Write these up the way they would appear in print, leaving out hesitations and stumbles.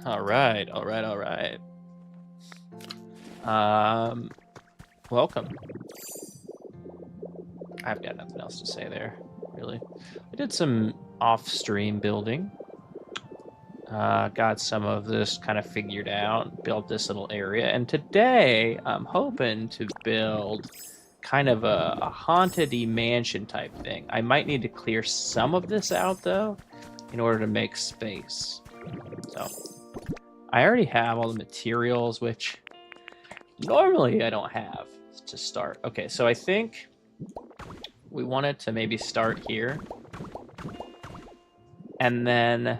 All right, all right, all right. Welcome. I've got nothing else to say there, really. I did some off-stream building. Got some of this kind of figured out, built this little area, and today I'm hoping to build kind of a haunted-y mansion type thing. I might need to clear some of this out, though, in order to make space. So, I already have all the materials, which normally I don't have to start. Okay, so I think we wanted to maybe start here. And then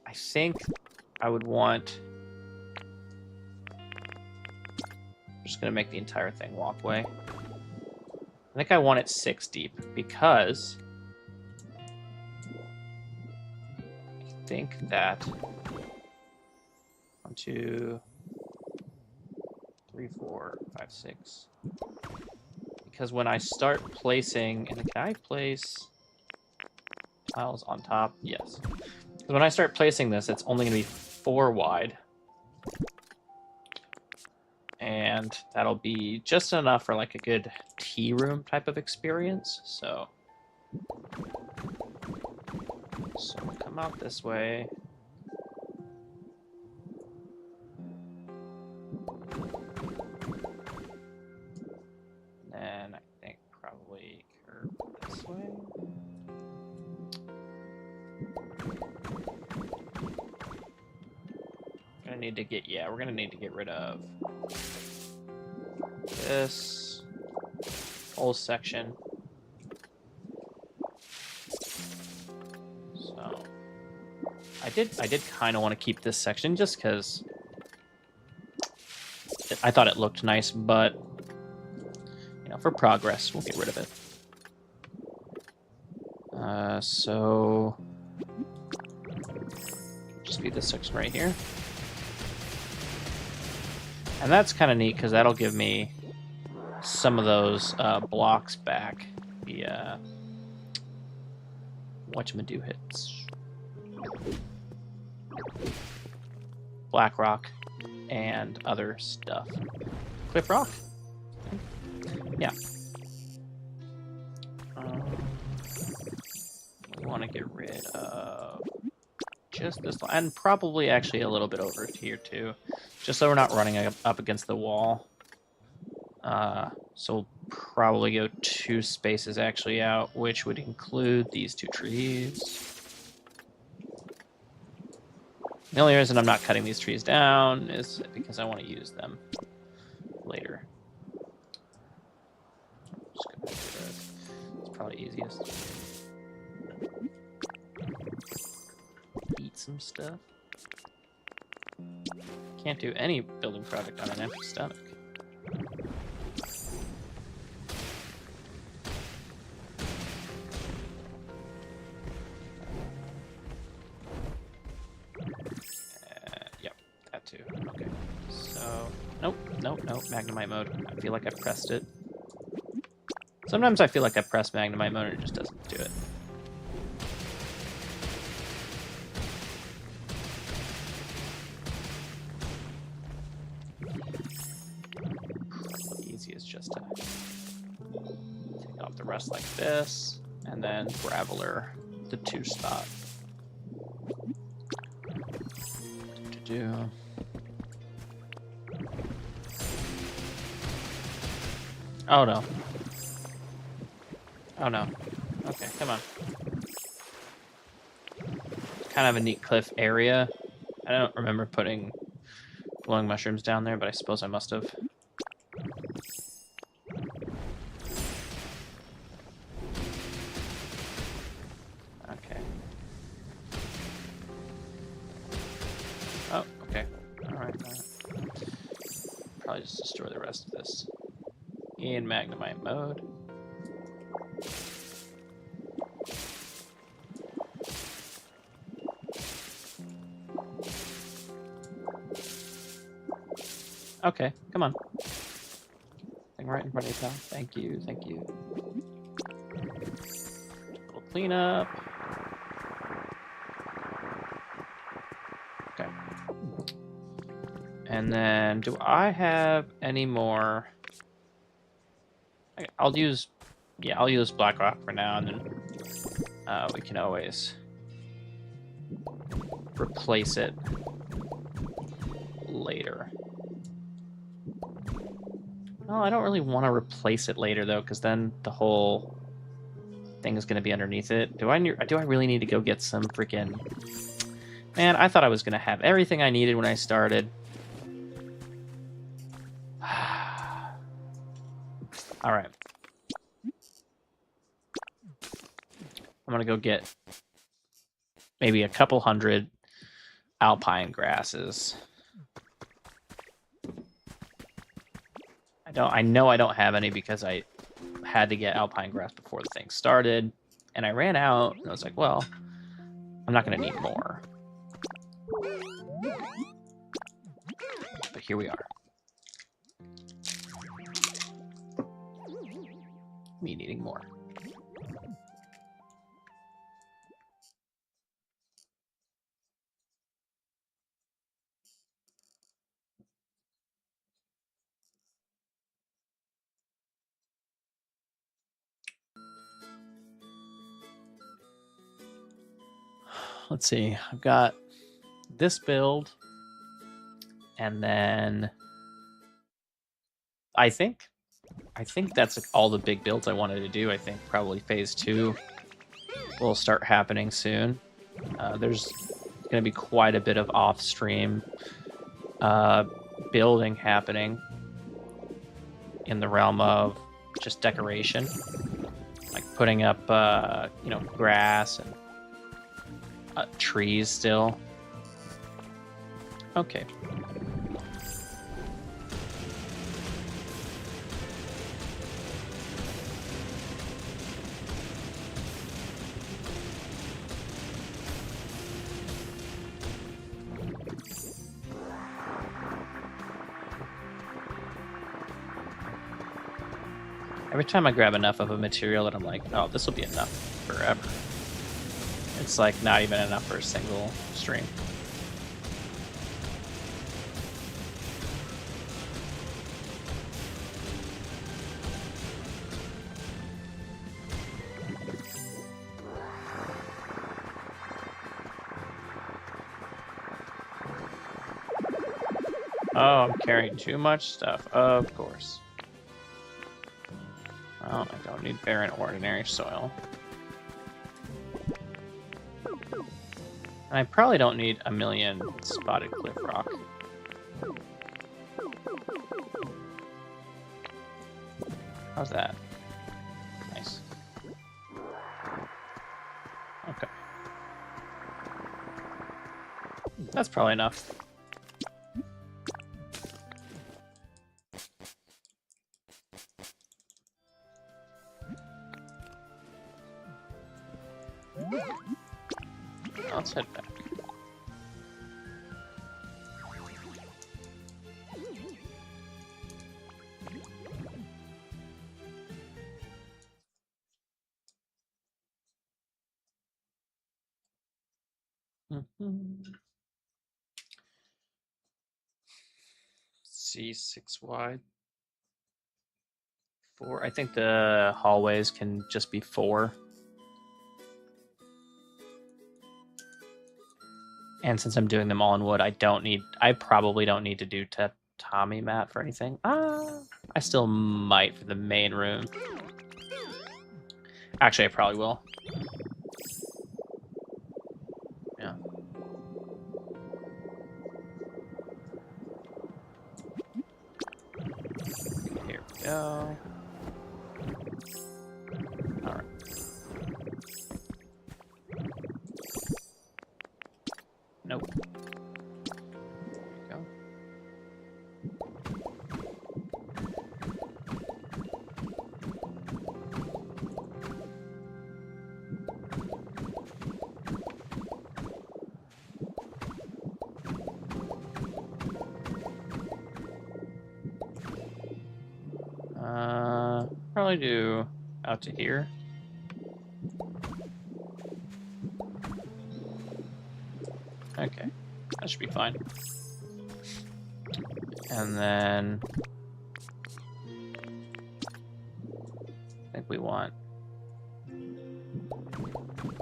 I think I would want... I'm just going to make the entire thing walkway. I think I want it 6 deep because I think that 1, 2, 3, 4, 5, 6. Because when I start placing, and can I place tiles on top? Yes. Because when I start placing this, it's only going to be 4 wide. And that'll be just enough for like a good tea room type of experience. So we'll come out this way. And I think probably curve this way. We're gonna need to get rid of this whole section. So I did kind of want to keep this section just because I thought it looked nice, but you know, for progress, we'll get rid of it. So just be this section right here. And that's kind of neat because that'll give me some of those blocks back. The whatchamadoo hits. Black rock and other stuff. Cliff rock? Yeah. We want to get rid of just this line, and probably actually a little bit over here too, just so we're not running up against the wall. So we'll probably go 2 spaces actually out, which would include these 2 trees. The only reason I'm not cutting these trees down is because I want to use them later. Just go back to this. It's probably easiest. Eat some stuff. Can't do any building project on an empty stomach. Yep, that too. Okay, so nope, Magnemite mode. I feel like I pressed it. Sometimes I feel like I press Magnemite mode and it just doesn't do it. Just to take off the rest like this, and then graveler the 2 spot. Oh no. Oh no. Okay, come on. Kind of a neat cliff area. I don't remember putting glowing mushrooms down there, but I suppose I must have. Oh, okay. Alright. Probably just destroy the rest of this in Magnemite mode. Okay, come on. Thing right in front of you, pal. Thank you, thank you. Little cleanup. And then, do I have any more? I'll use black rock for now, and then we can always replace it later. Well, I don't really want to replace it later though, because then the whole thing is going to be underneath it. Do I really need to go get some freaking? Man, I thought I was going to have everything I needed when I started. All right. I'm going to go get maybe a couple hundred alpine grasses. I know I don't have any because I had to get alpine grass before the thing started, and I ran out, and I was like, well, I'm not going to need more. But here we are. Me needing more. Let's see. I've got this build, and then I think that's all the big builds I wanted to do. I think probably phase 2 will start happening soon. There's going to be quite a bit of off-stream building happening in the realm of just decoration, like putting up grass and trees still. Okay. Every time I grab enough of a material that I'm like, oh, this will be enough forever. It's like not even enough for a single stream. Oh, I'm carrying too much stuff. Of course. Well, I don't need barren ordinary soil. I probably don't need a million spotted cliff rock. How's that? Nice. Okay. That's probably enough. Let's head back. C6 wide. 4. I think the hallways can just be 4. And since I'm doing them all in wood, I probably don't need to do tatami mat for anything. I still might for the main room. Actually, I probably will. Yeah. Here we go. All right. Nope. There we go. Probably do out to here. Okay, that should be fine. And then I think we want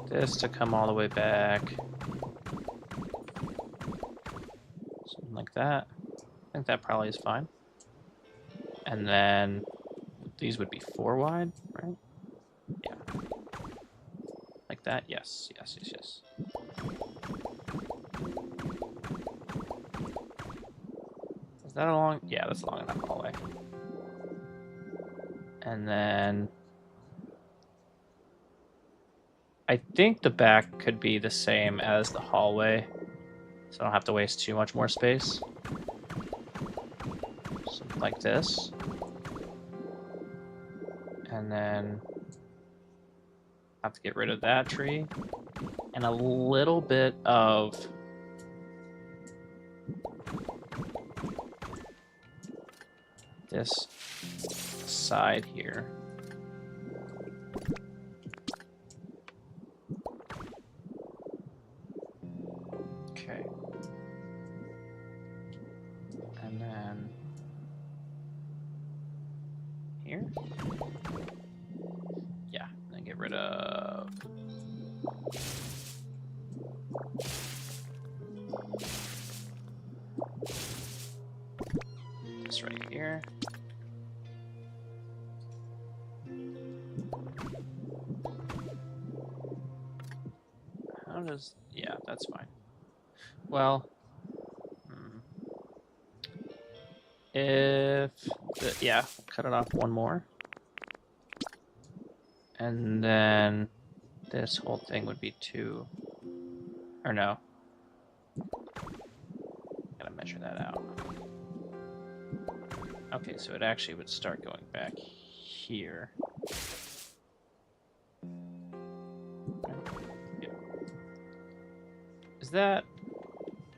this to come all the way back. Something like that. I think that probably is fine. And then these would be 4 wide, right? Yeah. Like that? Yes, yes, yes, yes. Is that a long? Yeah, that's long enough hallway. And then I think the back could be the same as the hallway, so I don't have to waste too much more space. Something like this. And then I have to get rid of that tree. And a little bit of this side here. Okay. And then here. Yeah, and then get rid of this right here. How does... yeah, that's fine. Well, if... yeah, cut it off one more. And then this whole thing would be 2... or no. Gotta measure that out. Okay, so it actually would start going back here. Yeah. Is that...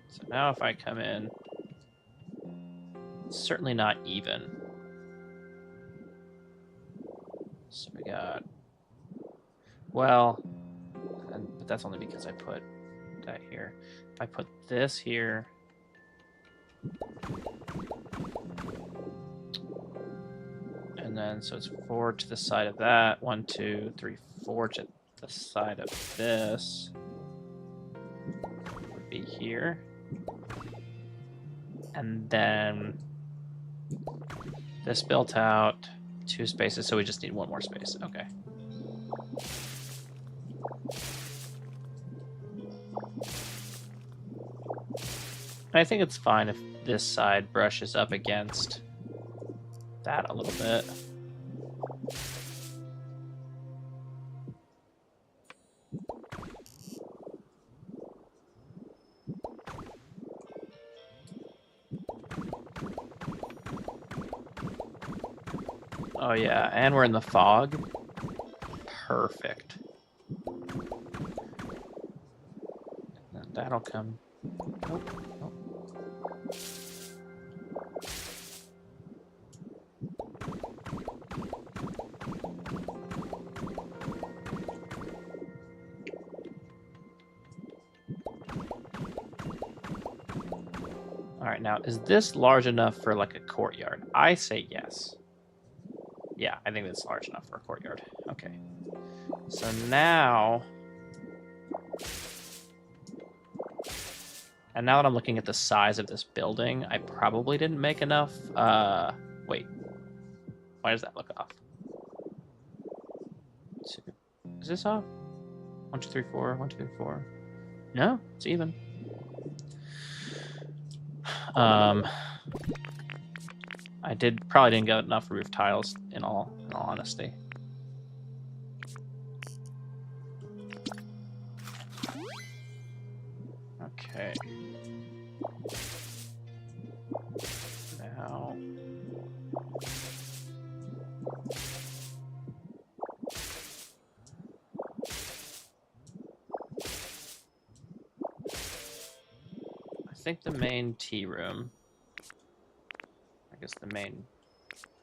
so now if I come in, it's certainly not even. So we got... well, but that's only because I put that here. If I put this here... and then, so it's 4 to the side of that. 1, 2, 3, 4 to the side of this. Would be here. And then this built out 2 spaces, so we just need 1 more space. Okay. I think it's fine if this side brushes up against that a little bit. Oh yeah, and we're in the fog. Perfect. And that'll come. Nope, nope. Alright, now, is this large enough for, like, a courtyard? I say yes. Yeah, I think that's large enough for a courtyard. Okay. So now... and now that I'm looking at the size of this building, I probably didn't make enough... wait. Why does that look off? 2. Is this off? 1, 2, 3, 4. 1, 2, 3, 4. No, it's even. I probably didn't get enough roof tiles in all honesty. Okay. Now I think the main tea room, I guess the main,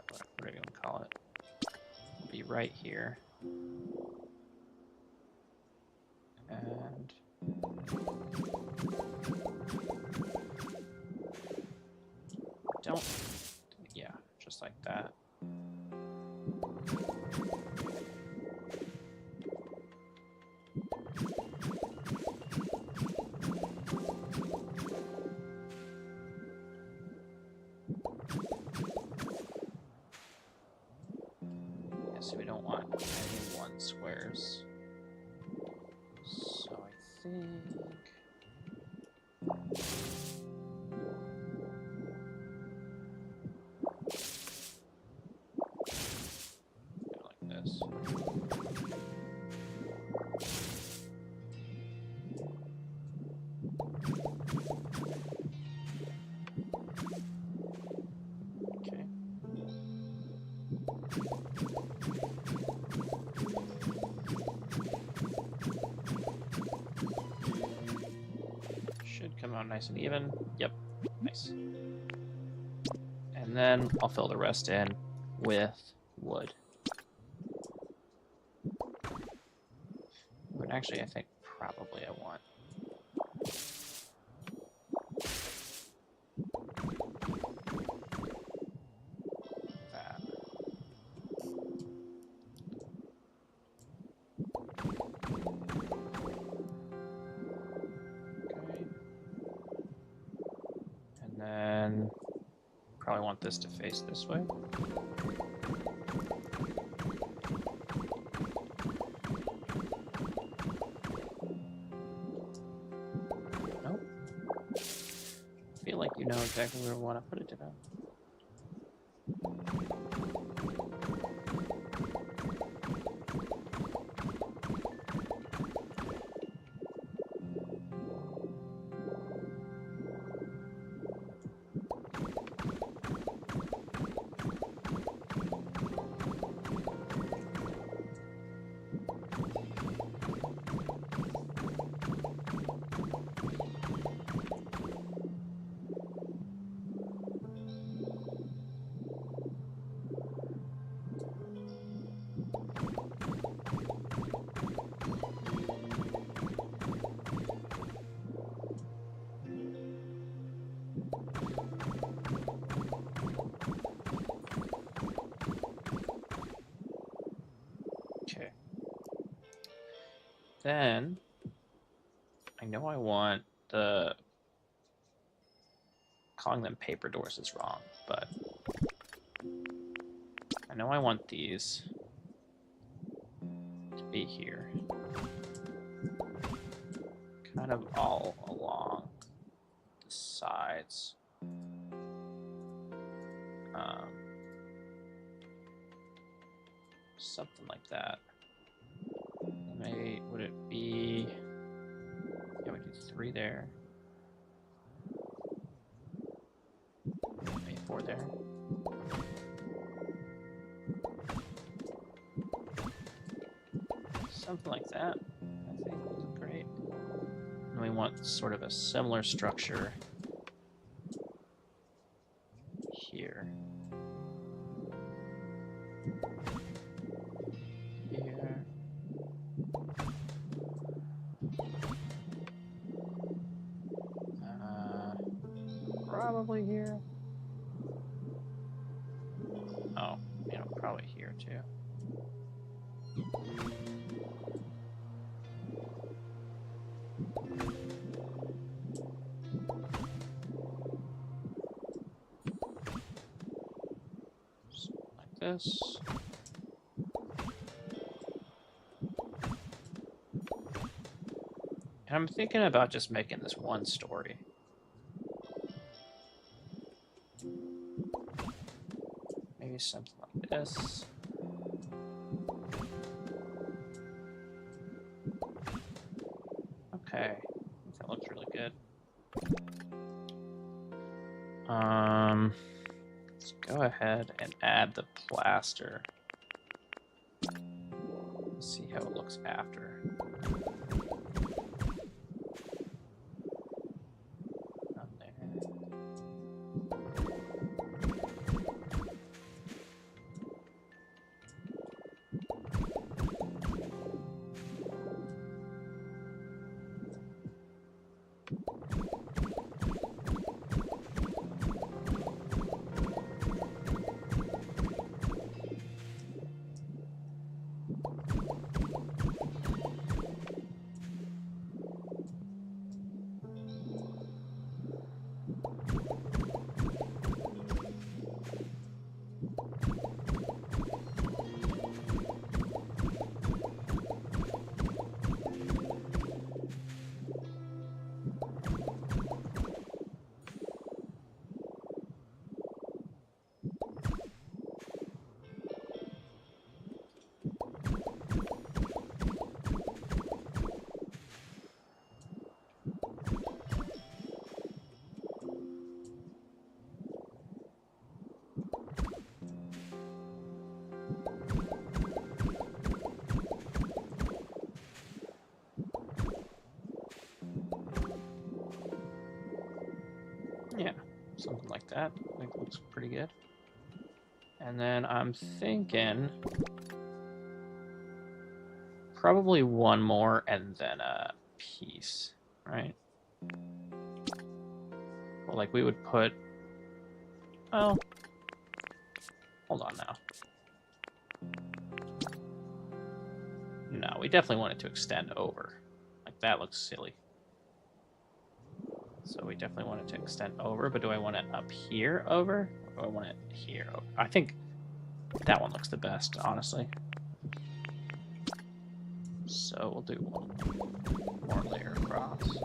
what are you gonna call it, will be right here. And like that. Yeah, so we don't want any 1 squares. So I think... like this. Okay. Should come out nice and even. Yep, nice. And then I'll fill the rest in with wood. But actually, I think probably I want that. Okay. And then probably want this to face this way. Nope. I feel like you know exactly where I want to put it down. Okay. Then I know I want the... Calling them paper doors is wrong, but I know I want these to be here. Kind of all along the sides. Something like that. Maybe, would it be... Yeah, we do 3 there. Maybe 4 there. Something like that, I think would look great. And we want sort of a similar structure here. Here. Probably here. Oh, you know, probably here too. Like this. And I'm thinking about just making this 1 story. Maybe something like this. Okay, that looks really good. Let's go ahead and add the plaster. Let's see how it looks after. Not there. Yeah, something like that. I think looks pretty good. And then I'm thinking probably one more and then a piece, right? Well, like we would put, oh, hold on now. No, we definitely want it to extend over. Like that looks silly. So we definitely want it to extend over, but do I want it up here over? Or do I want it here over? I think that one looks the best, honestly. So we'll do one more layer across.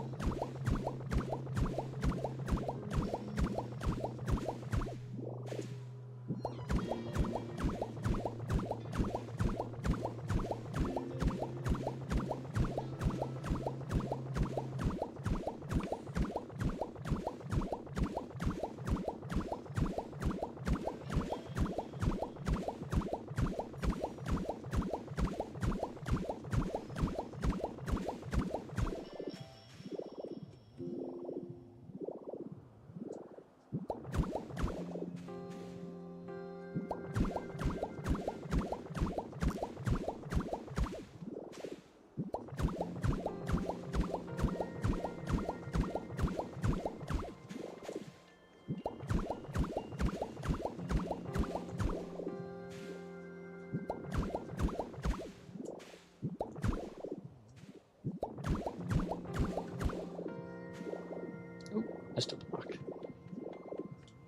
Oop, missed a block.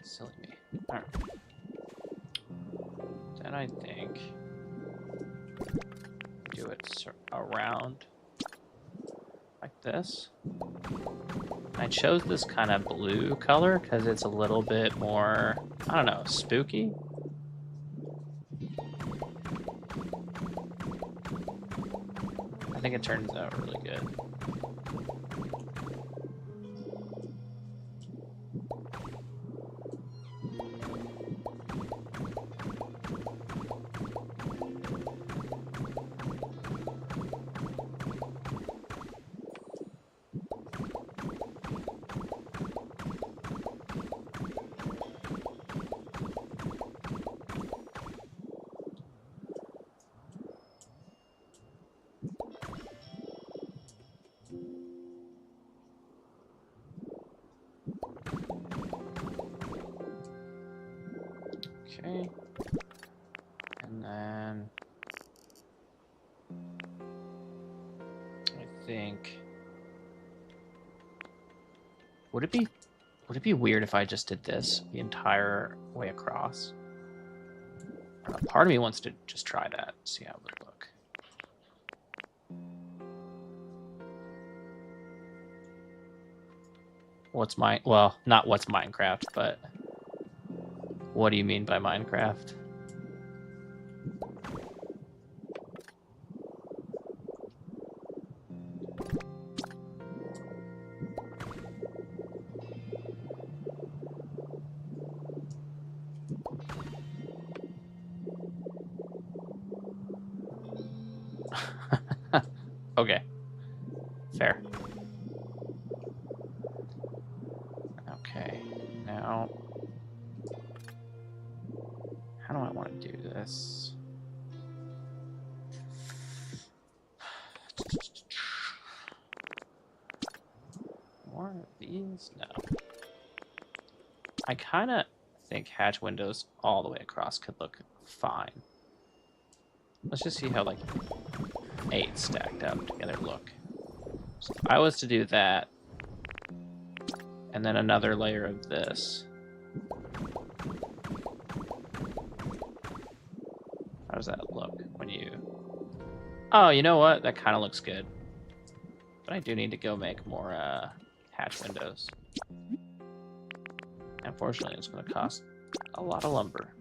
Silly me. Alright. Then I think do it around like this. I chose this kind of blue color because it's a little bit more, I don't know, spooky. I think it turns out really good. Okay. And then I think would it be weird if I just did this the entire way across? Part of me wants to just try that, see how it would look. Well, not what's Minecraft, but what do you mean by Minecraft? Okay. Fair. Okay. Now, how do I want to do this? More of these? No. I kind of think hatch windows all the way across could look fine. Let's just see how, like, 8 stacked up together look. So if I was to do that, and then another layer of this, how does that look when you... Oh, you know what? That kind of looks good. But I do need to go make more hatch windows. Unfortunately, it's going to cost a lot of lumber.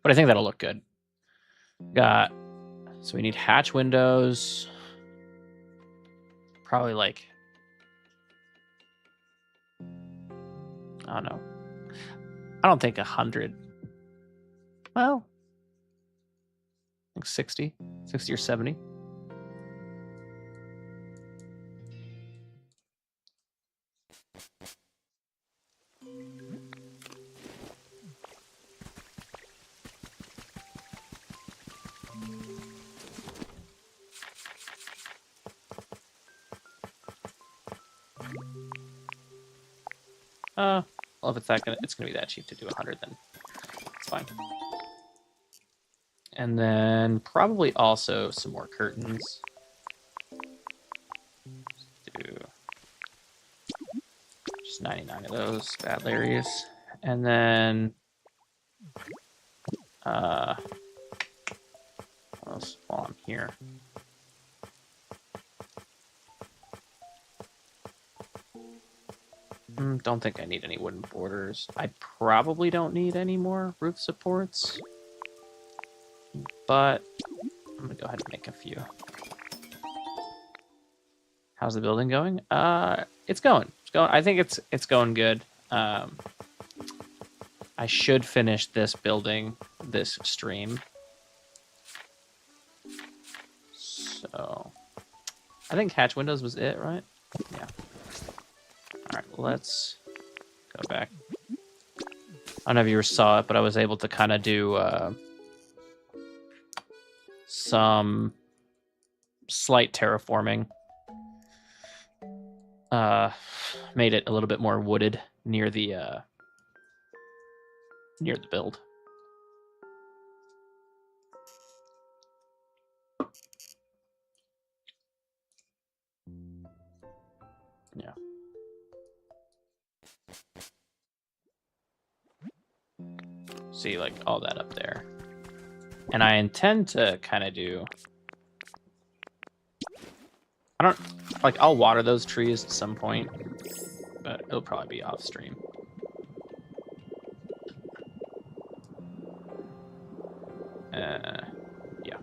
But I think that'll look good. So we need hatch windows. Probably like, I don't know. I don't think 100. Well, like 60 or 70. Well, if it's gonna be that cheap to do 100, then it's fine. And then probably also some more curtains. Do just 99 of those bad Larrys. And then what else while I'm here? Don't think I need any wooden borders. I probably don't need any more roof supports, but I'm gonna go ahead and make a few. How's the building going? It's going. I think it's going good. I should finish this building this stream. So I think hatch windows was it, right? Yeah. All right, let's go back. I don't know if you saw it, but I was able to kind of do some slight terraforming. Made it a little bit more wooded near the build. Yeah. See, like, all that up there. And I intend to kind of do... I'll water those trees at some point, but it'll probably be off stream. Yeah.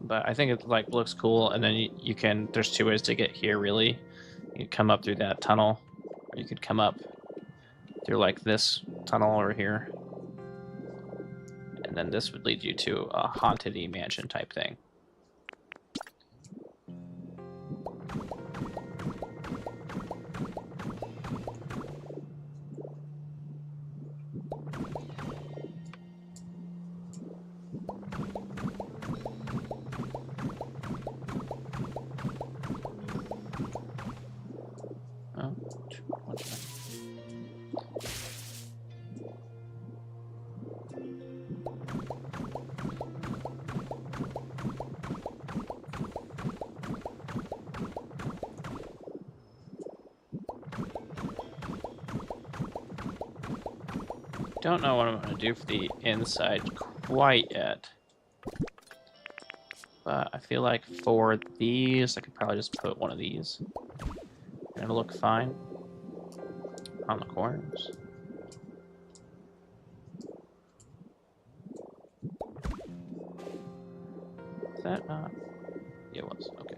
But I think it, like, looks cool, and then you can... There's two ways to get here, really. You can come up through that tunnel, or you could come up through, like, this tunnel over here. And then this would lead you to a haunted-y mansion type thing. Don't know what I'm going to do for the inside quite yet. But I feel like for these, I could probably just put one of these. And it'll look fine on the corners. Is that not? Yeah, it was. Okay.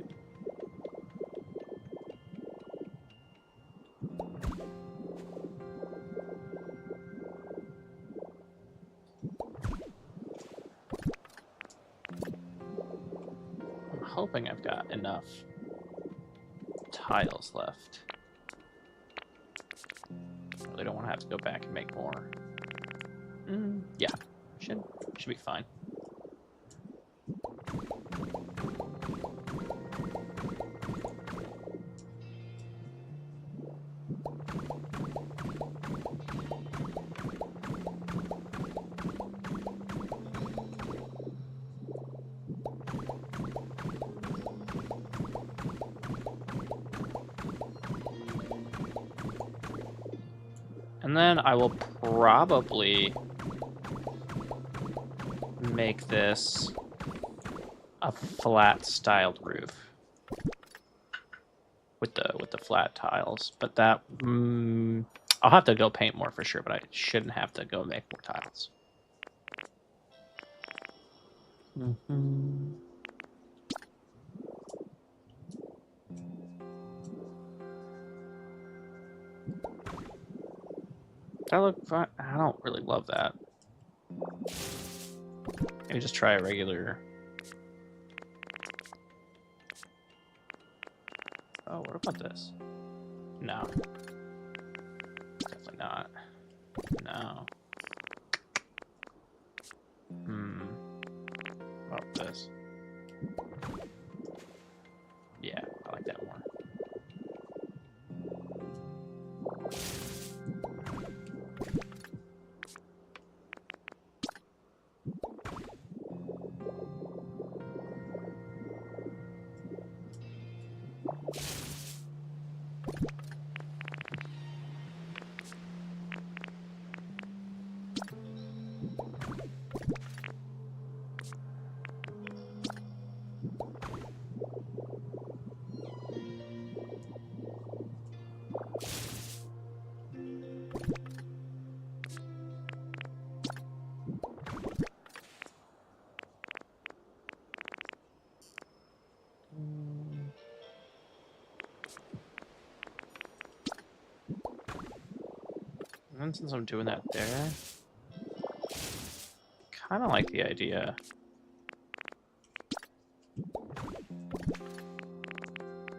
Hoping I've got enough tiles left. Really don't want to have to go back and make more. Yeah, should be fine. And then I will probably make this a flat styled roof with the flat tiles. But that I'll have to go paint more for sure, but I shouldn't have to go make more tiles. That look fine. I don't really love that. Maybe just try a regular. Oh, what about this? No. Definitely not. No. What about this? Yeah, I like that more. And then since I'm doing that there, kind of like the idea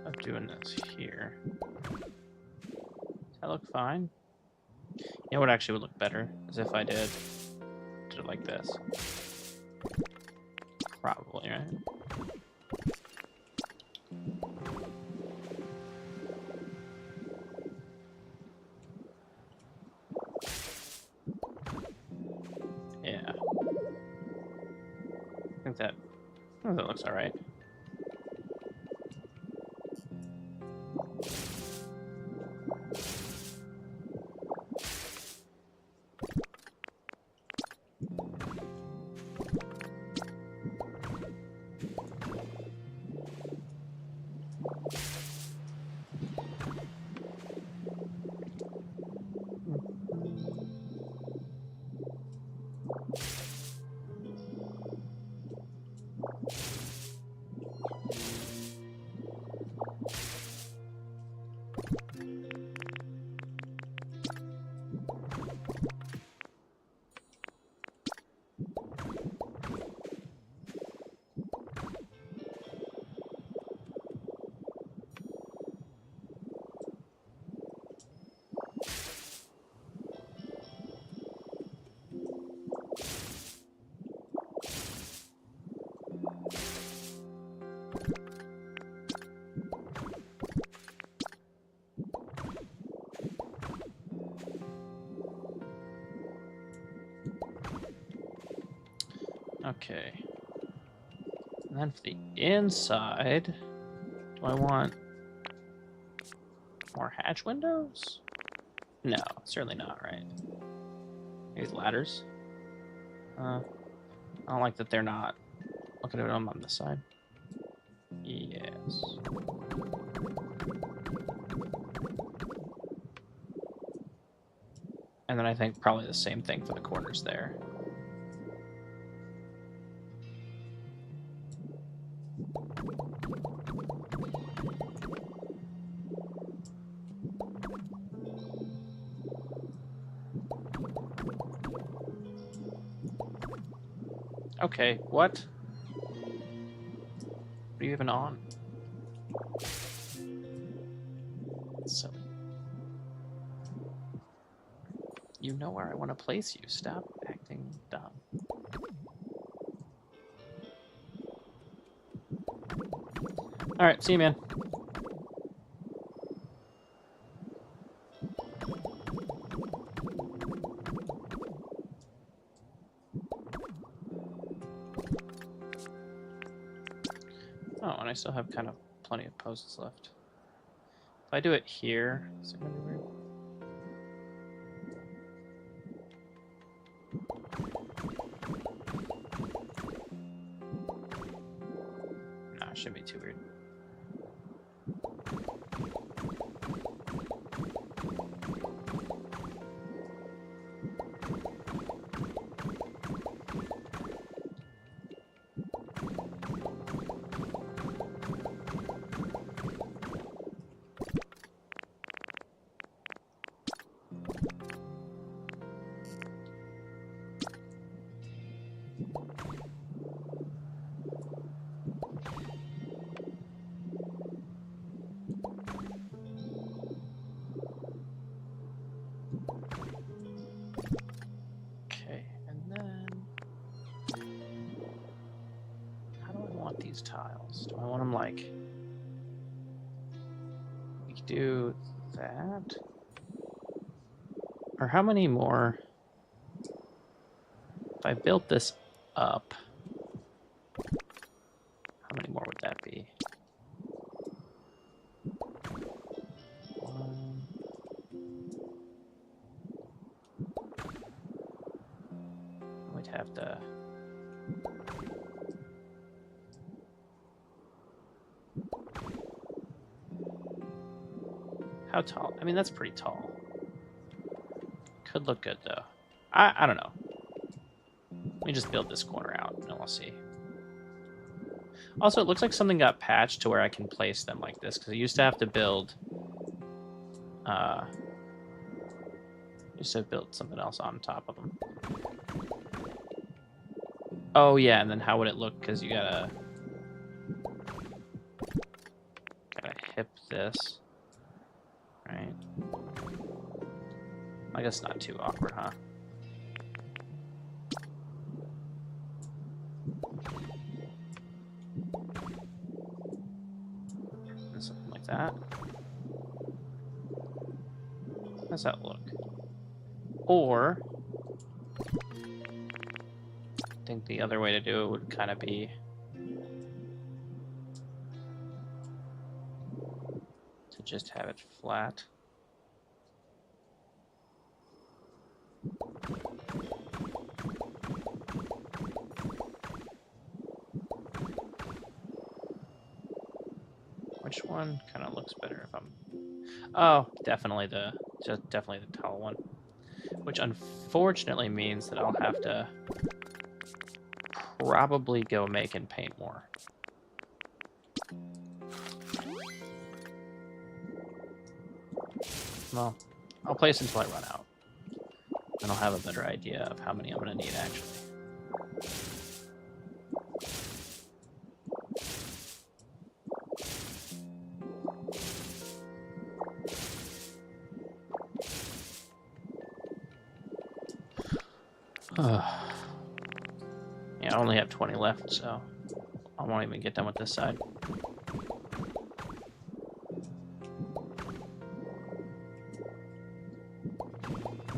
of doing this here. Does that look fine? You know what actually would look better is if I did it like this. Probably, right? Yeah. I think that looks all right. Okay. And then for the inside, do I want more hatch windows? No, certainly not, right? These ladders. I don't like that they're not looking at them on this side. Yes. And then I think probably the same thing for the corners there. Okay, what? What are you even on? So, you know where I want to place you. Stop acting dumb. Alright, see you, man. Oh, and I still have kind of plenty of posts left. If I do it here, is it gonna be weird? No, it shouldn't be too weird. like we could do that. Or how many more? If I built this up, how many more would that be? One. We'd have to. How tall? I mean, that's pretty tall. Could look good, though. I don't know. Let me just build this corner out, and we'll see. Also, it looks like something got patched to where I can place them like this, because I used to have to build... used to build something else on top of them. Oh, yeah, and then how would it look? Because you gotta hip this. Right. I guess not too awkward, huh? And something like that. How's that look? Or I think the other way to do it would kind of be to just have it flat. Which one kind of looks better if I'm... Oh, definitely the tall one. Which unfortunately means that I'll have to probably go make and paint more. Well, I'll place until I run out. And I'll have a better idea of how many I'm going to need, actually. Yeah, I only have 20 left, so I won't even get done with this side.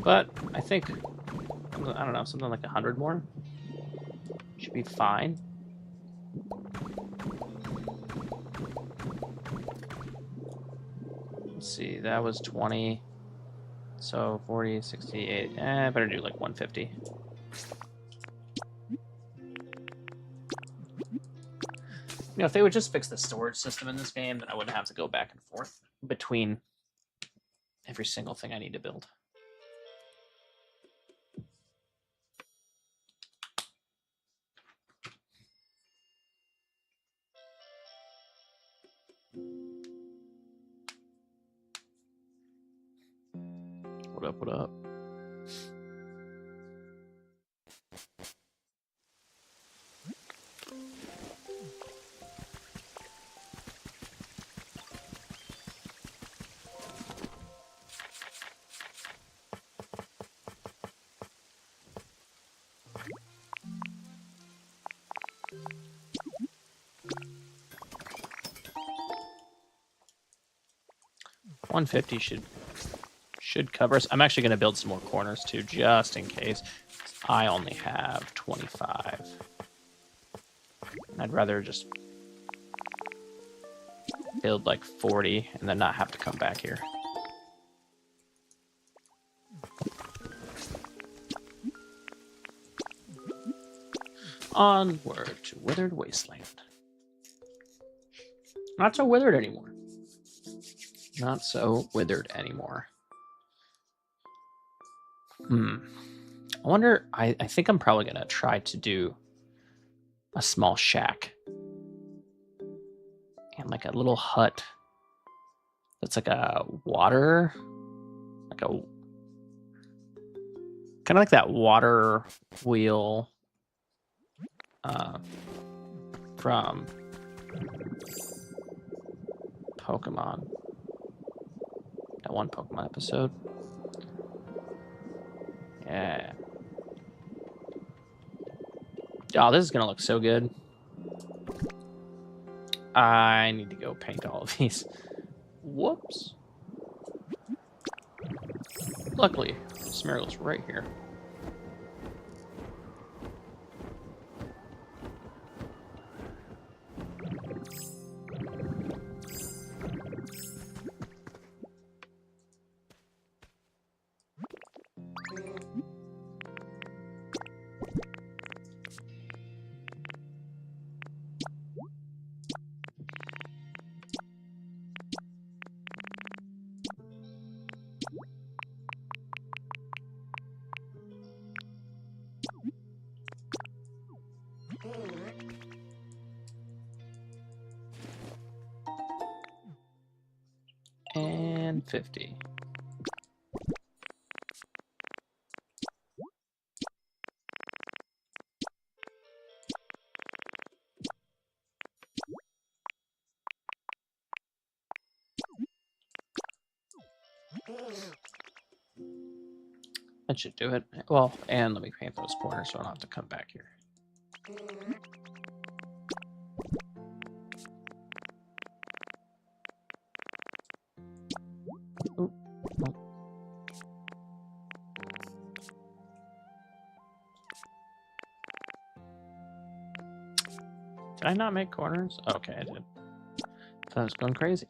But I think, I don't know, something like 100 more should be fine. Let's see, that was 20, so 40, 68, I better do like 150. You know, if they would just fix the storage system in this game, then I wouldn't have to go back and forth between every single thing I need to build. What up, what up? $150 should cover us. I'm actually going to build some more corners too, just in case. I only have 25. I'd rather just build like 40 and then not have to come back here. Onward to Withered Wasteland. Not so withered anymore. Not so withered anymore. I wonder, I think I'm probably going to try to do a small shack. And like a little hut that's like a water, like a, kind of like that water wheel from Pokemon. That one Pokemon episode. Yeah. Oh, this is gonna look so good. I need to go paint all of these. Whoops. Luckily, Smeargle's right here. And 50. That should do it. Well, and let me paint those corners so I don't have to come back here. Ooh. Oh. Did I not make corners? Okay, I did. Thought I was going crazy.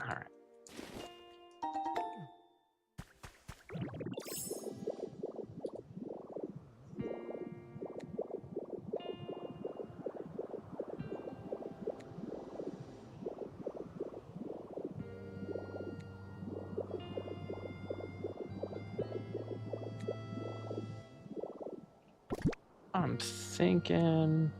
All right. I'm thinking...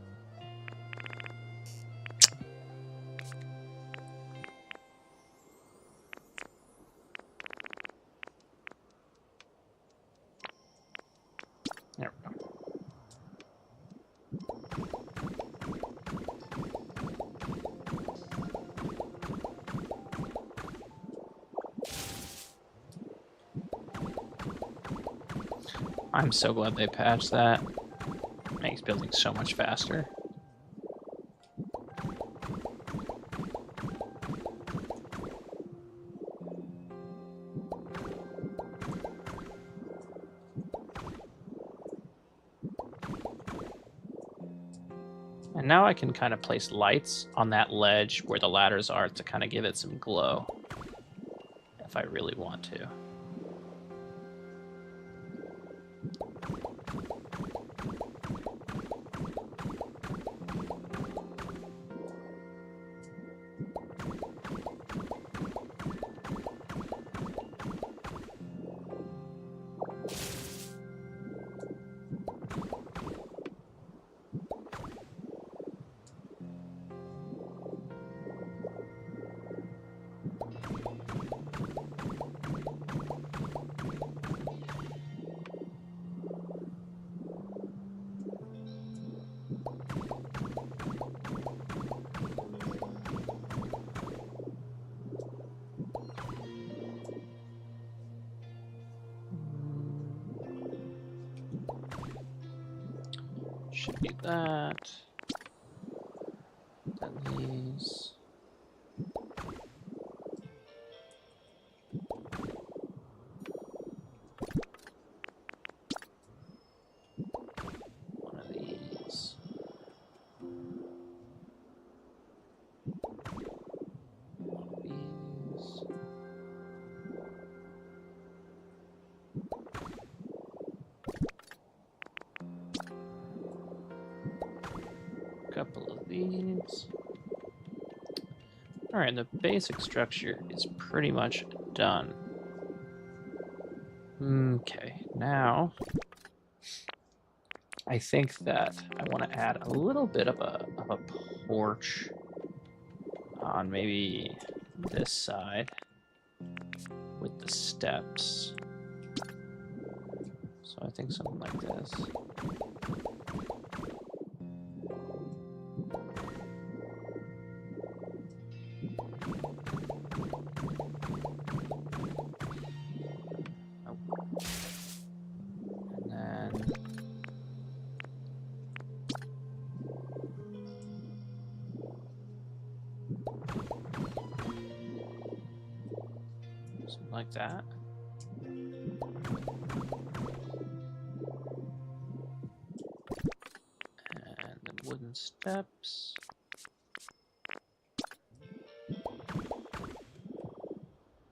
There we go. I'm so glad they patched that. Makes building so much faster. And now I can kind of place lights on that ledge where the ladders are to kind of give it some glow, if I really want to. Should be that. Then these. One of these. One of these. Couple of these. All right, the basic structure is pretty much done. Okay, now I think that I want to add a little bit of a porch on maybe this side with the steps. So I think something like this. like that. And then wooden steps.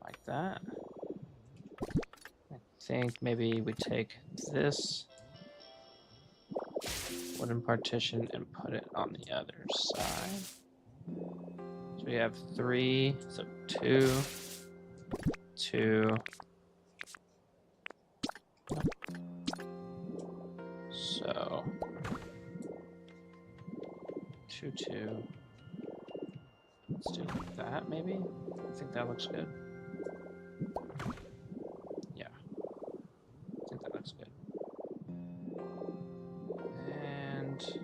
Like that. I think maybe we take this wooden partition and put it on the other side. So we have 3, so 2, 2. So 2, 2. Let's do like that, maybe? I think that looks good. Yeah. I think that looks good. And...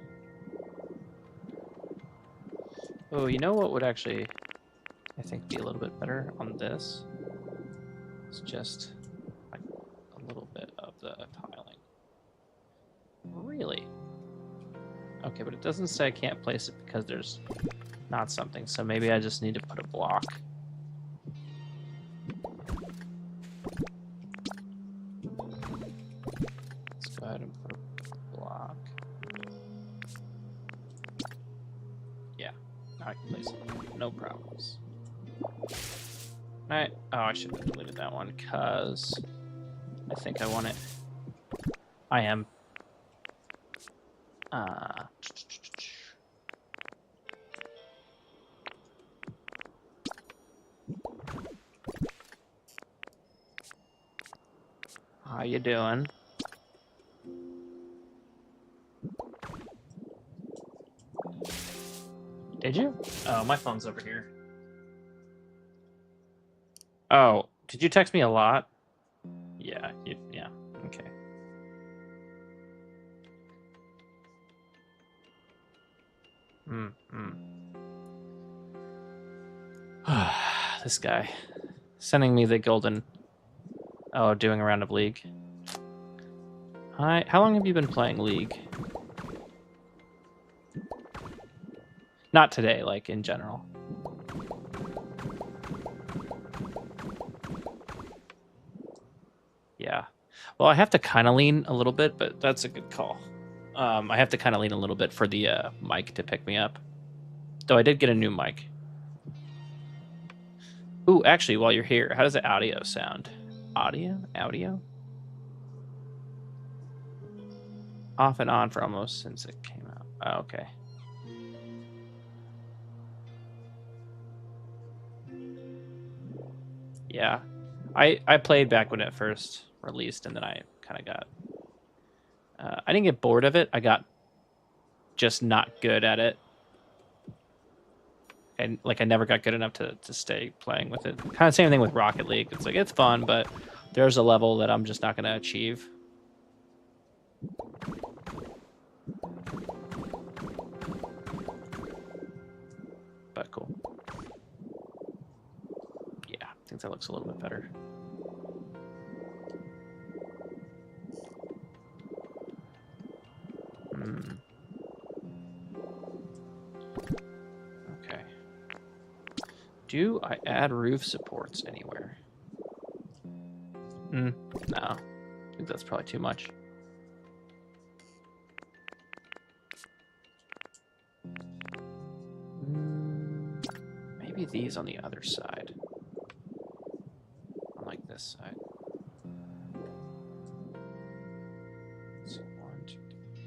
oh, you know what would actually, I think, be a little bit better on this? It's just like a little bit of the tiling. Really? Okay, but it doesn't say I can't place it because there's not something, so maybe I just need to put a block. Let's go ahead and put a block. Yeah, now I can place it. No problems. Alright. Oh, I should have deleted that one because I think I want it. I am. How you doing? Did you? Oh, my phone's over here. Oh, did you text me a lot? Yeah, yeah, okay. This guy. Sending me the golden... oh, doing a round of League. Hi, how long have you been playing League? Not today, like in general. Yeah. Well, I have to kind of lean a little bit, but that's a good call. I have to kind of lean a little bit for the mic to pick me up. Though I did get a new mic. Ooh, actually, while you're here, how does the audio sound? Audio? Off and on for almost since it came out. Oh, okay. Yeah. I played back when it first released, and then I kind of got... I didn't get bored of it. I got just not good at it. And like I never got good enough to stay playing with it. Kind of same thing with Rocket League. It's like, it's fun, but there's a level that I'm just not going to achieve. But cool. Yeah, I think that looks a little bit better. Okay. Do I add roof supports anywhere? No. I think that's probably too much. Maybe these on the other side. On like this side. So 1, 2, 3.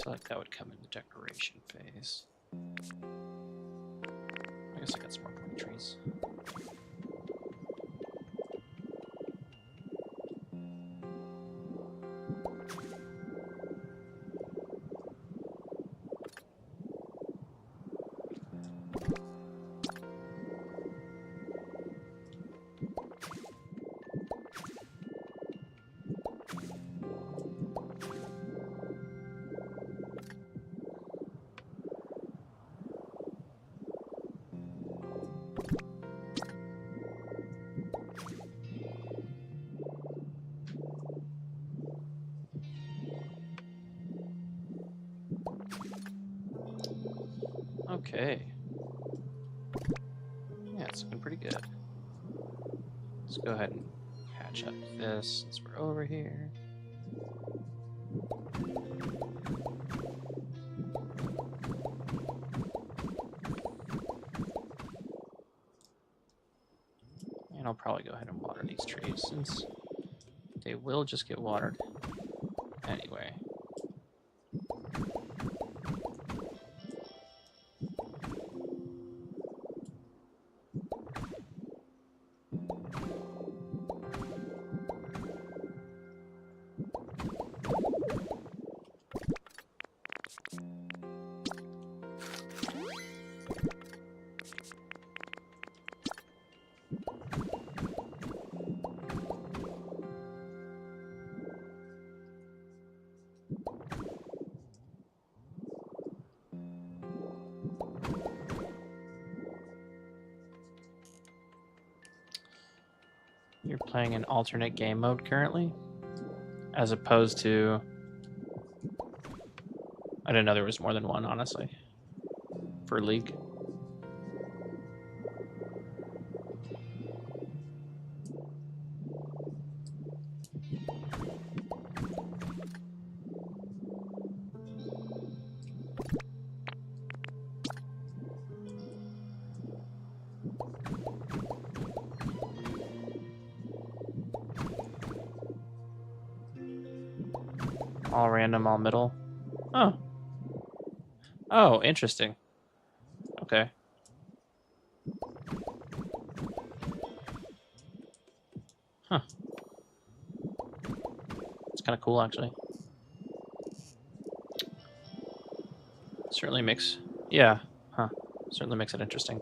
feel like that would come in the decoration phase. I guess I got some more pine trees. Okay. Yeah, it's looking pretty good. Let's go ahead and patch up this since we're over here. And I'll probably go ahead and water these trees since they will just get watered anyway. You're playing an alternate game mode currently? As opposed to... I didn't know there was more than one, honestly. For League. All random, all middle. Oh. Oh, interesting. Okay. Huh. It's kind of cool, actually. Certainly makes... Yeah. Huh. Certainly makes it interesting.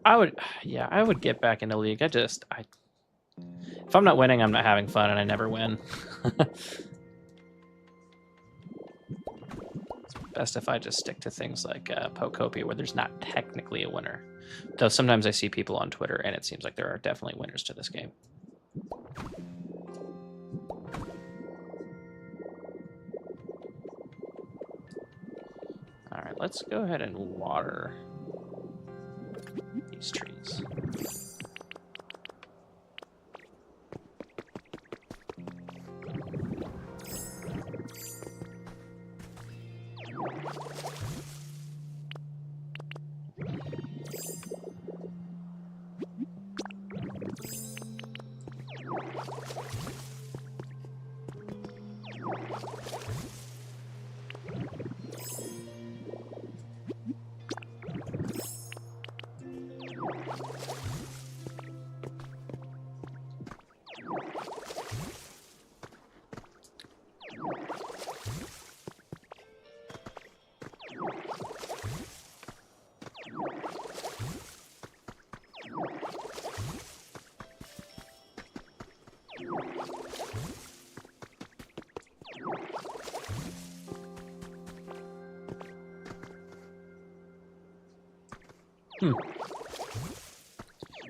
I would get back into League. If I'm not winning, I'm not having fun, and I never win. It's best if I just stick to things like Pokopia, where there's not technically a winner. Though sometimes I see people on Twitter, and it seems like there are definitely winners to this game. All right, let's go ahead and water these trees.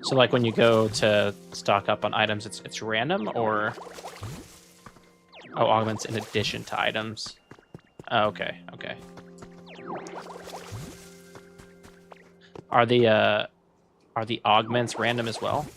So like when you go to stock up on items, it's random, or augments in addition to items. Oh, okay. Are the augments random as well?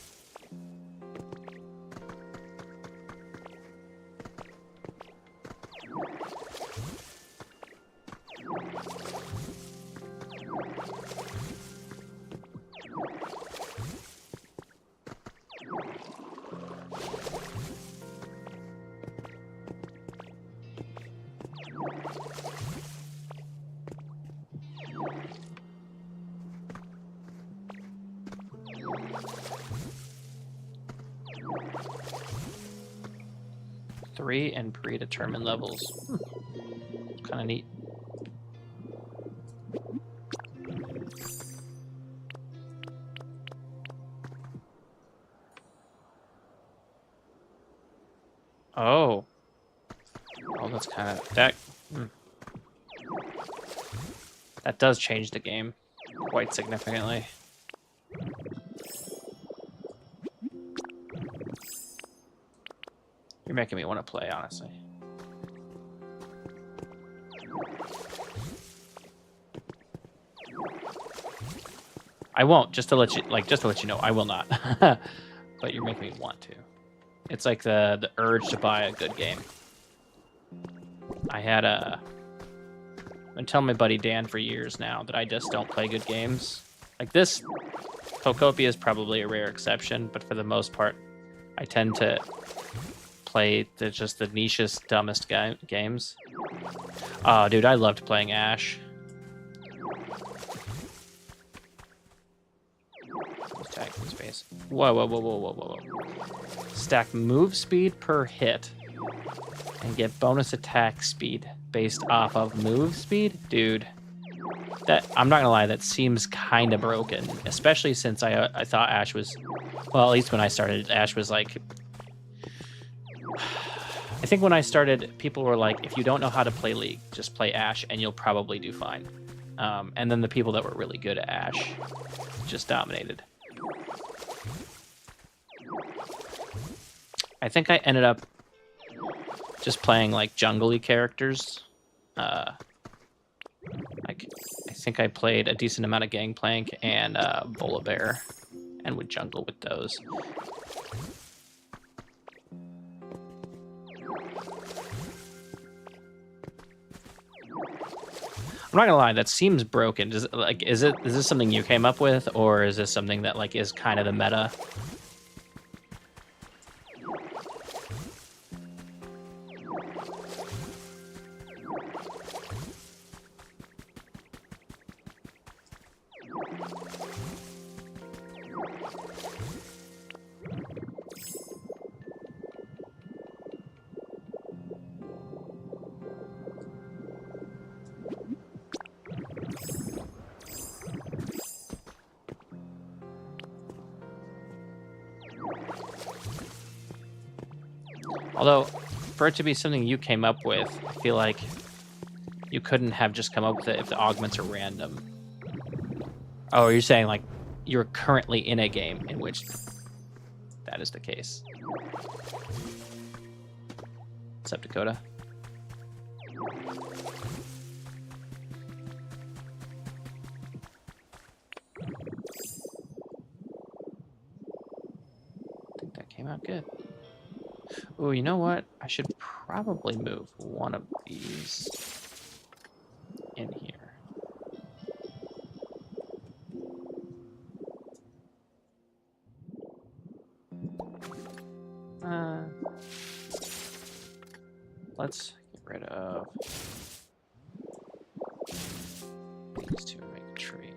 3 and predetermined levels. Kind of neat. Oh. Oh, that's kind of... That does change the game quite significantly. You're making me want to play, honestly. I won't, just to let you know, I will not. But you're making me want to. It's like the urge to buy a good game. I've been telling my buddy Dan for years now that I just don't play good games. Like this, Pokopia is probably a rare exception, but for the most part, I tend to play just the nichest, dumbest games. Oh, dude, I loved playing Ash. Stack space. Whoa, whoa, whoa, whoa, whoa, whoa, whoa. Stack move speed per hit and get bonus attack speed based off of move speed? Dude, that I'm not gonna lie, that seems kind of broken, especially since I thought Ash was, well, at least when I started, Ash was like, I think when I started, people were like, if you don't know how to play League, just play Ash and you'll probably do fine. And then the people that were really good at Ash just dominated. I think I ended up just playing like jungly characters. I think I played a decent amount of Gangplank and Volibear, and would jungle with those. I'm not gonna lie, that seems broken. Is this something you came up with, or is this something that like is kind of the meta? Although, for it to be something you came up with, I feel like you couldn't have just come up with it if the augments are random. Oh, you're saying like you're currently in a game in which that is the case. What's up, Dakota? I think that came out good. Oh, you know what? I should probably move one of these in here. Let's get rid of these two and make a tree.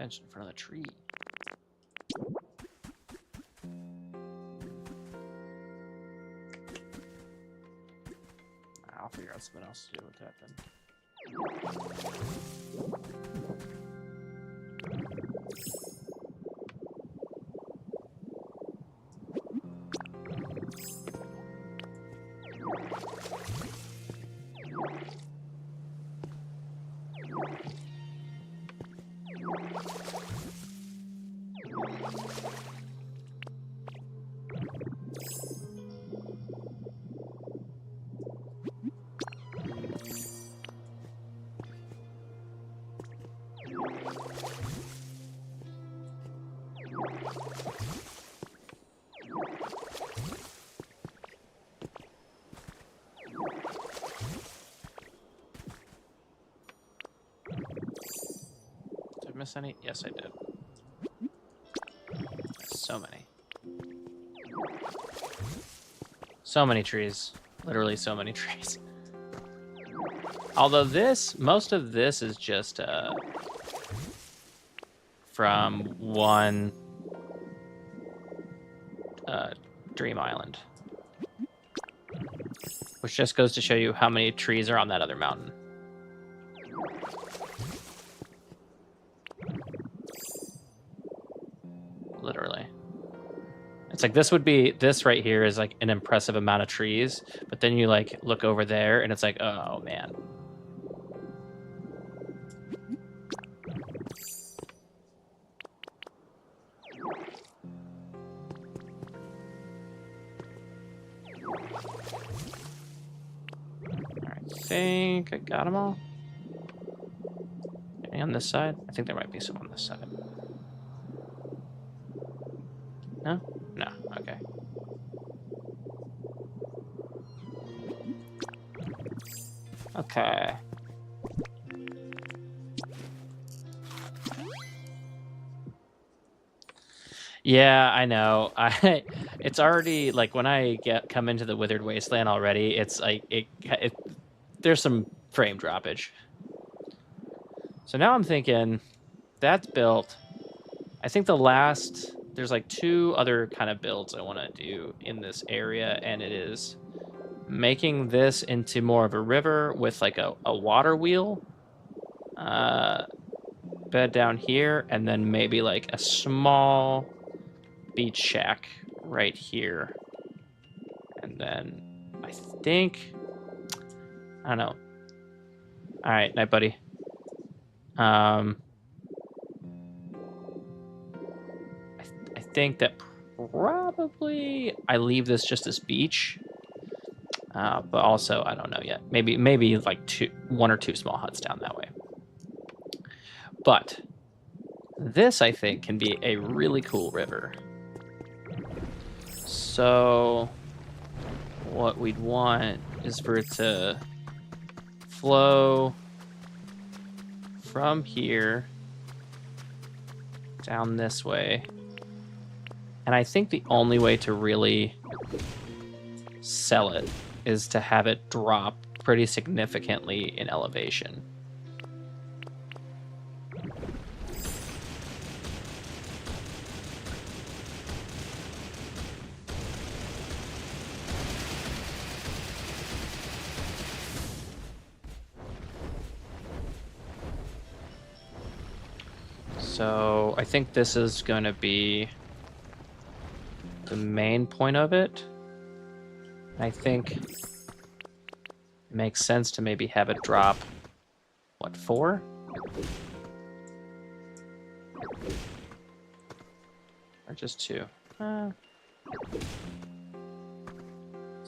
In front of the tree. I'll figure out something else to do with that then. Miss any? Yes, I did. So many. So many trees. Literally so many trees. Although most of this is just from one Dream Island. Which just goes to show you how many trees are on that other mountain. Literally. It's like this right here is like an impressive amount of trees, but then you like look over there and it's like, oh man. I think I got them all. Any on this side? I think there might be some on this side. No? No, okay. Okay. Yeah, I know. It's already like when I come into the Withered Wasteland already, it's like there's some frame droppage. So now I'm thinking that's built. I think there's like 2 other kind of builds I want to do in this area, and it is making this into more of a river with like a water wheel bed down here, and then maybe like a small beach shack right here. And then I think, I don't know. All right, night, buddy. I think that probably I leave this just as beach, but also I don't know yet. Maybe like 1 or 2 small huts down that way. But this I think can be a really cool river. So what we'd want is for it to flow from here down this way. And I think the only way to really sell it is to have it drop pretty significantly in elevation. So I think this is going to be the main point of it. I think it makes sense to maybe have it drop, what, 4? Or just 2? Let's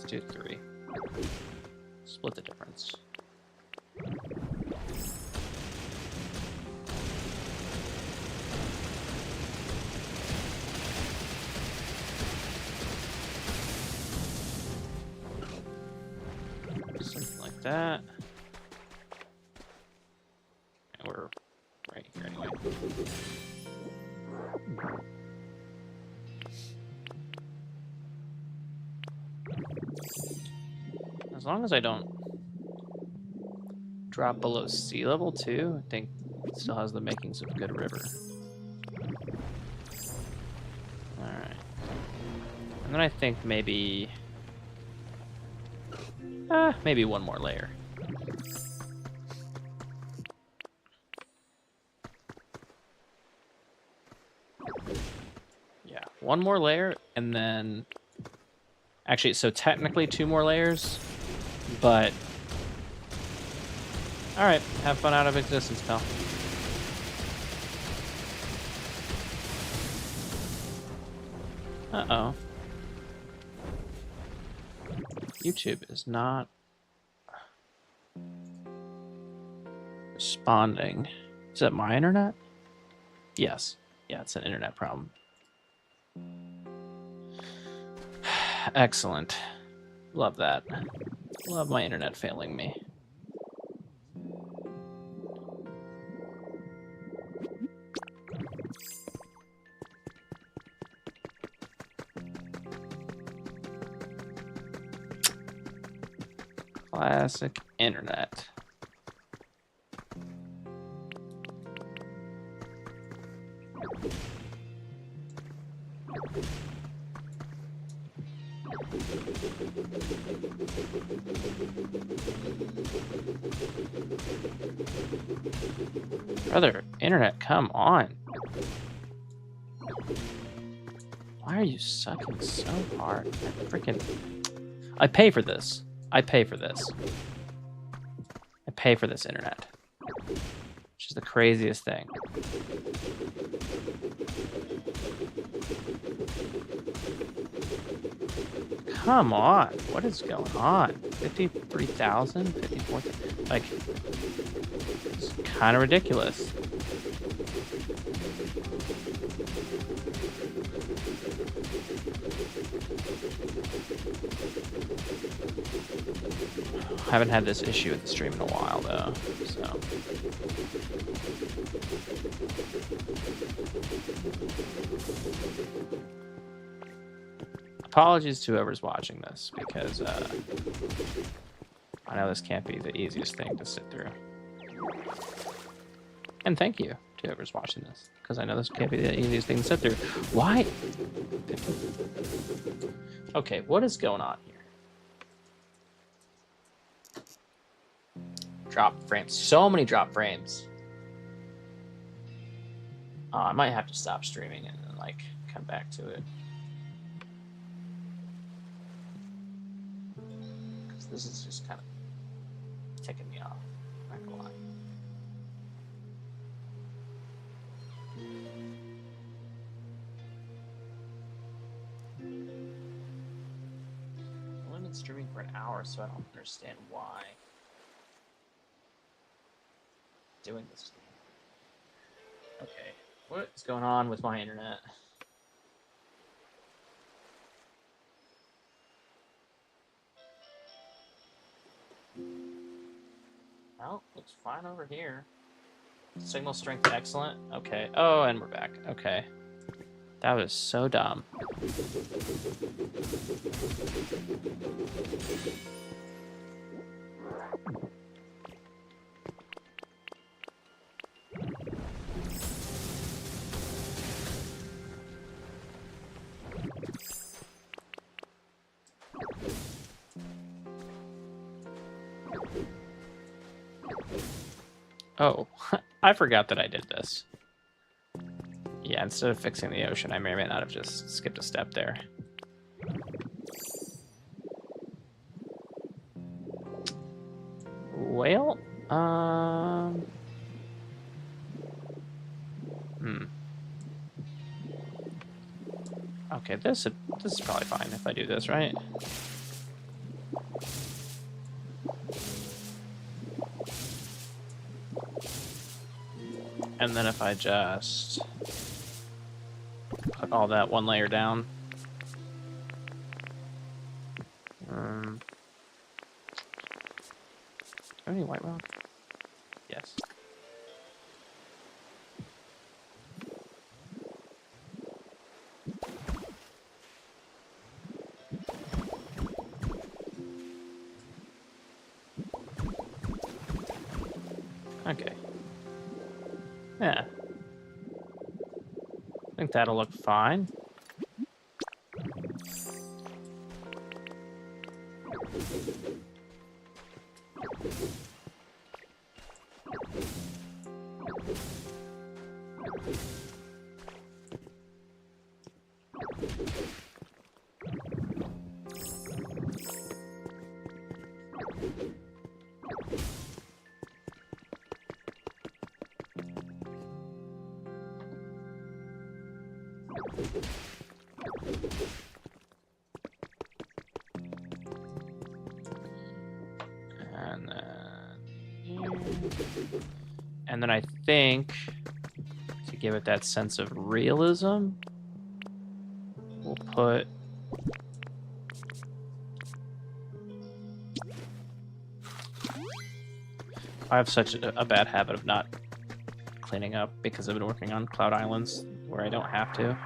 do 3. Split the difference. Something like that. And we're right here anyway. As long as I don't drop below sea level too, I think it still has the makings of a good river. Alright. And then I think maybe 1 more layer. Yeah, 1 more layer, and then actually, so technically 2 more layers, but all right, have fun out of existence, pal. Uh-oh. YouTube is not responding. Is that my internet? Yes. Yeah, it's an internet problem. Excellent. Love that. Love my internet failing me. Classic internet. Brother, internet, come on. Why are you sucking so hard? I pay for this. I pay for this. I pay for this internet. Which is the craziest thing. Come on. What is going on? 53,000? 54,000? Like, it's kind of ridiculous. I haven't had this issue with the stream in a while, though, so. Apologies to whoever's watching this, because I know this can't be the easiest thing to sit through. And thank you to whoever's watching this, because I know this can't be the easiest thing to sit through. Why? Okay, what is going on here? Drop frames. So many drop frames. I might have to stop streaming and then, like, come back to it. Because this is just kind of ticking me off. I'm not gonna lie. I've only been streaming for an hour, so I don't understand why. Doing this. Okay, what is going on with my internet? Well, looks fine over here. Signal strength excellent. Okay. Oh, and we're back. Okay. That was so dumb. Oh, I forgot that I did this. Yeah, instead of fixing the ocean, I may or may not have just skipped a step there. Well, Okay, this is probably fine if I do this, right? And then if I just put all that one layer down. Do I have any white rock? Yes. Okay. Yeah. I think that'll look fine. And then I think to give it that sense of realism, we'll put I have such a bad habit of not cleaning up because I've been working on Cloud Islands where I don't have to.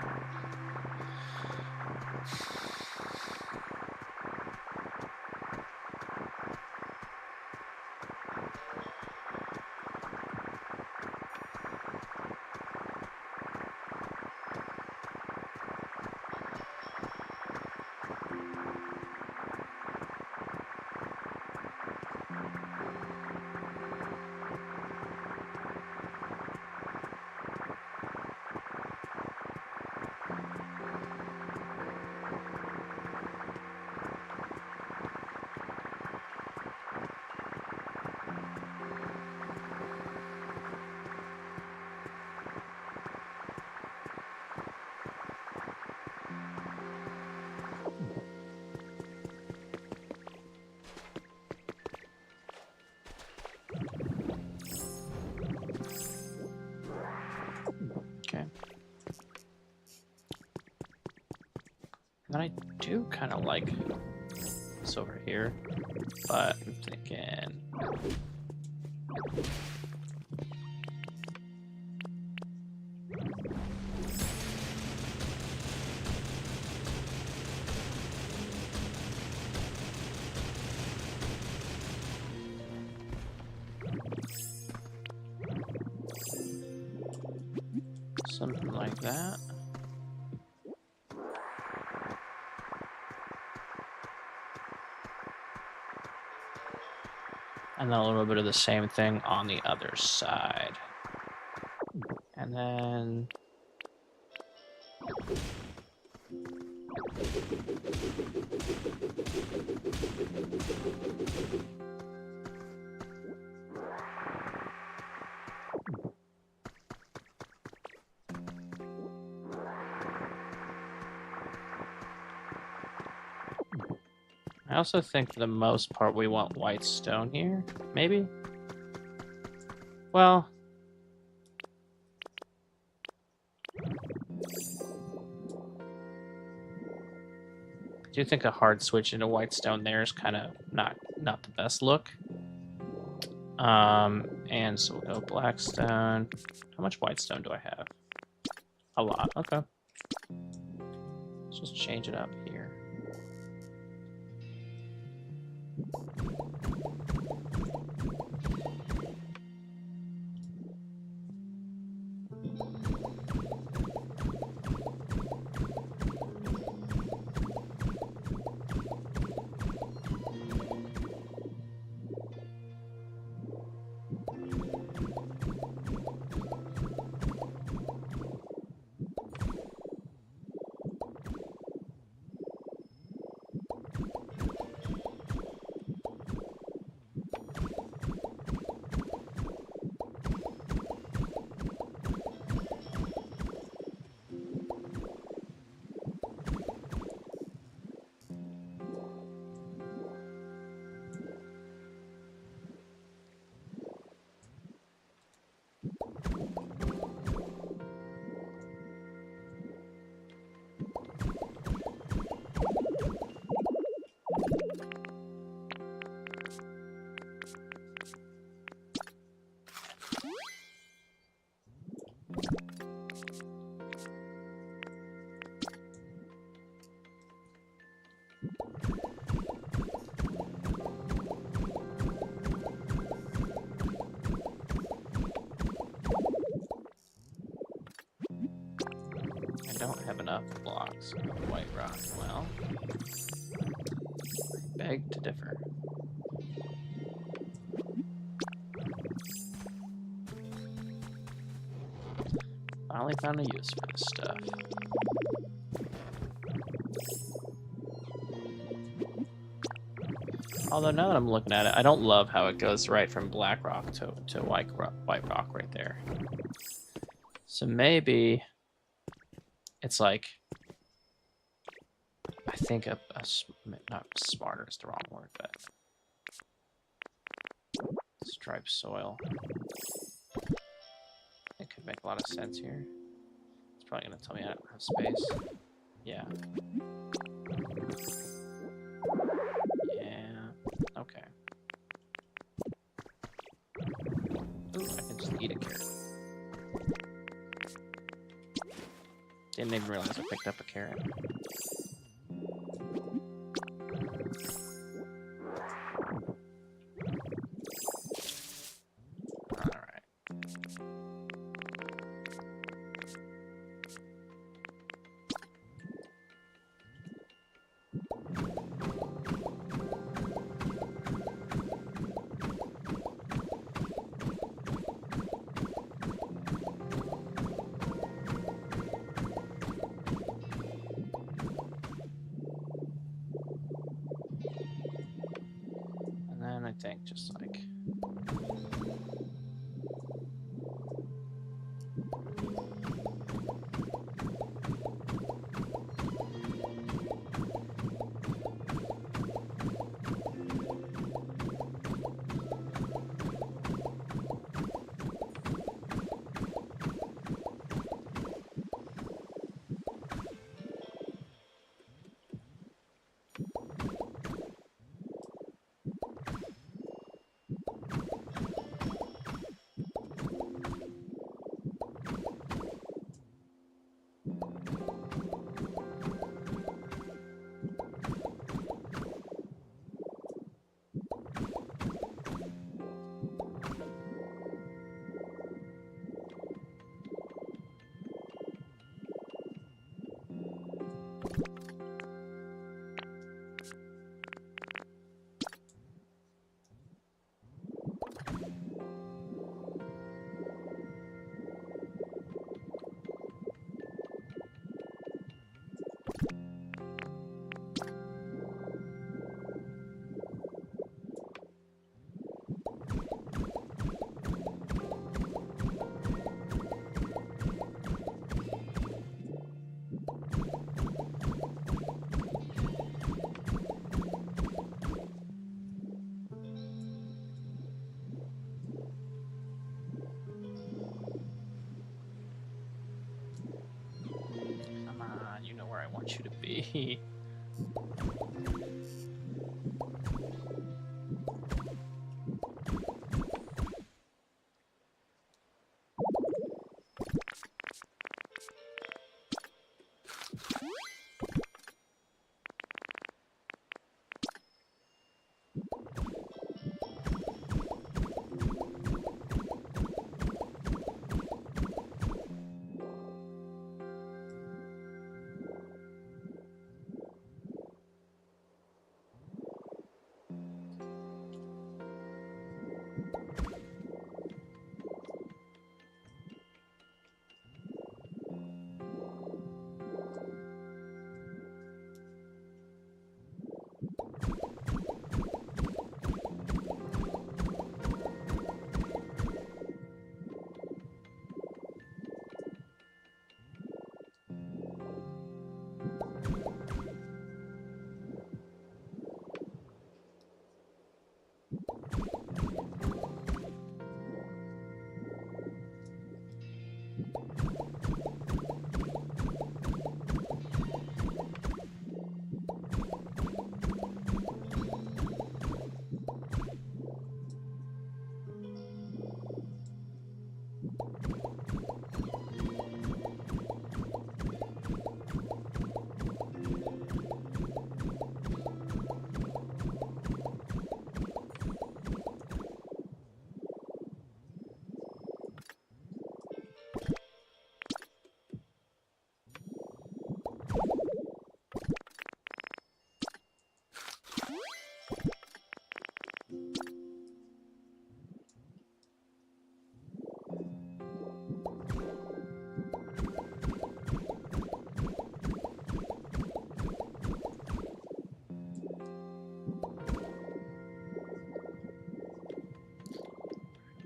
then I do kind of like this over here, but I'm thinking... something like that. And then a little bit of the same thing on the other side. And then... I also think for the most part we want white stone here, maybe? Well... I do think a hard switch into white stone there is kind of not the best look. And so we'll go black stone. How much white stone do I have? A lot, okay. Let's just change it up here. Don't have enough blocks of white rock. Well, I beg to differ. Finally found a use for this stuff. Although now that I'm looking at it, I don't love how it goes right from black rock to white rock right there. So maybe it's like, I think not smarter is the wrong word, but striped soil. It could make a lot of sense here. It's probably going to tell me I don't have space. Yeah. Yeah. Okay. Ooh, I can just eat a carrot. Didn't even realize I picked up a carrot. Alright. I think just like want you to be.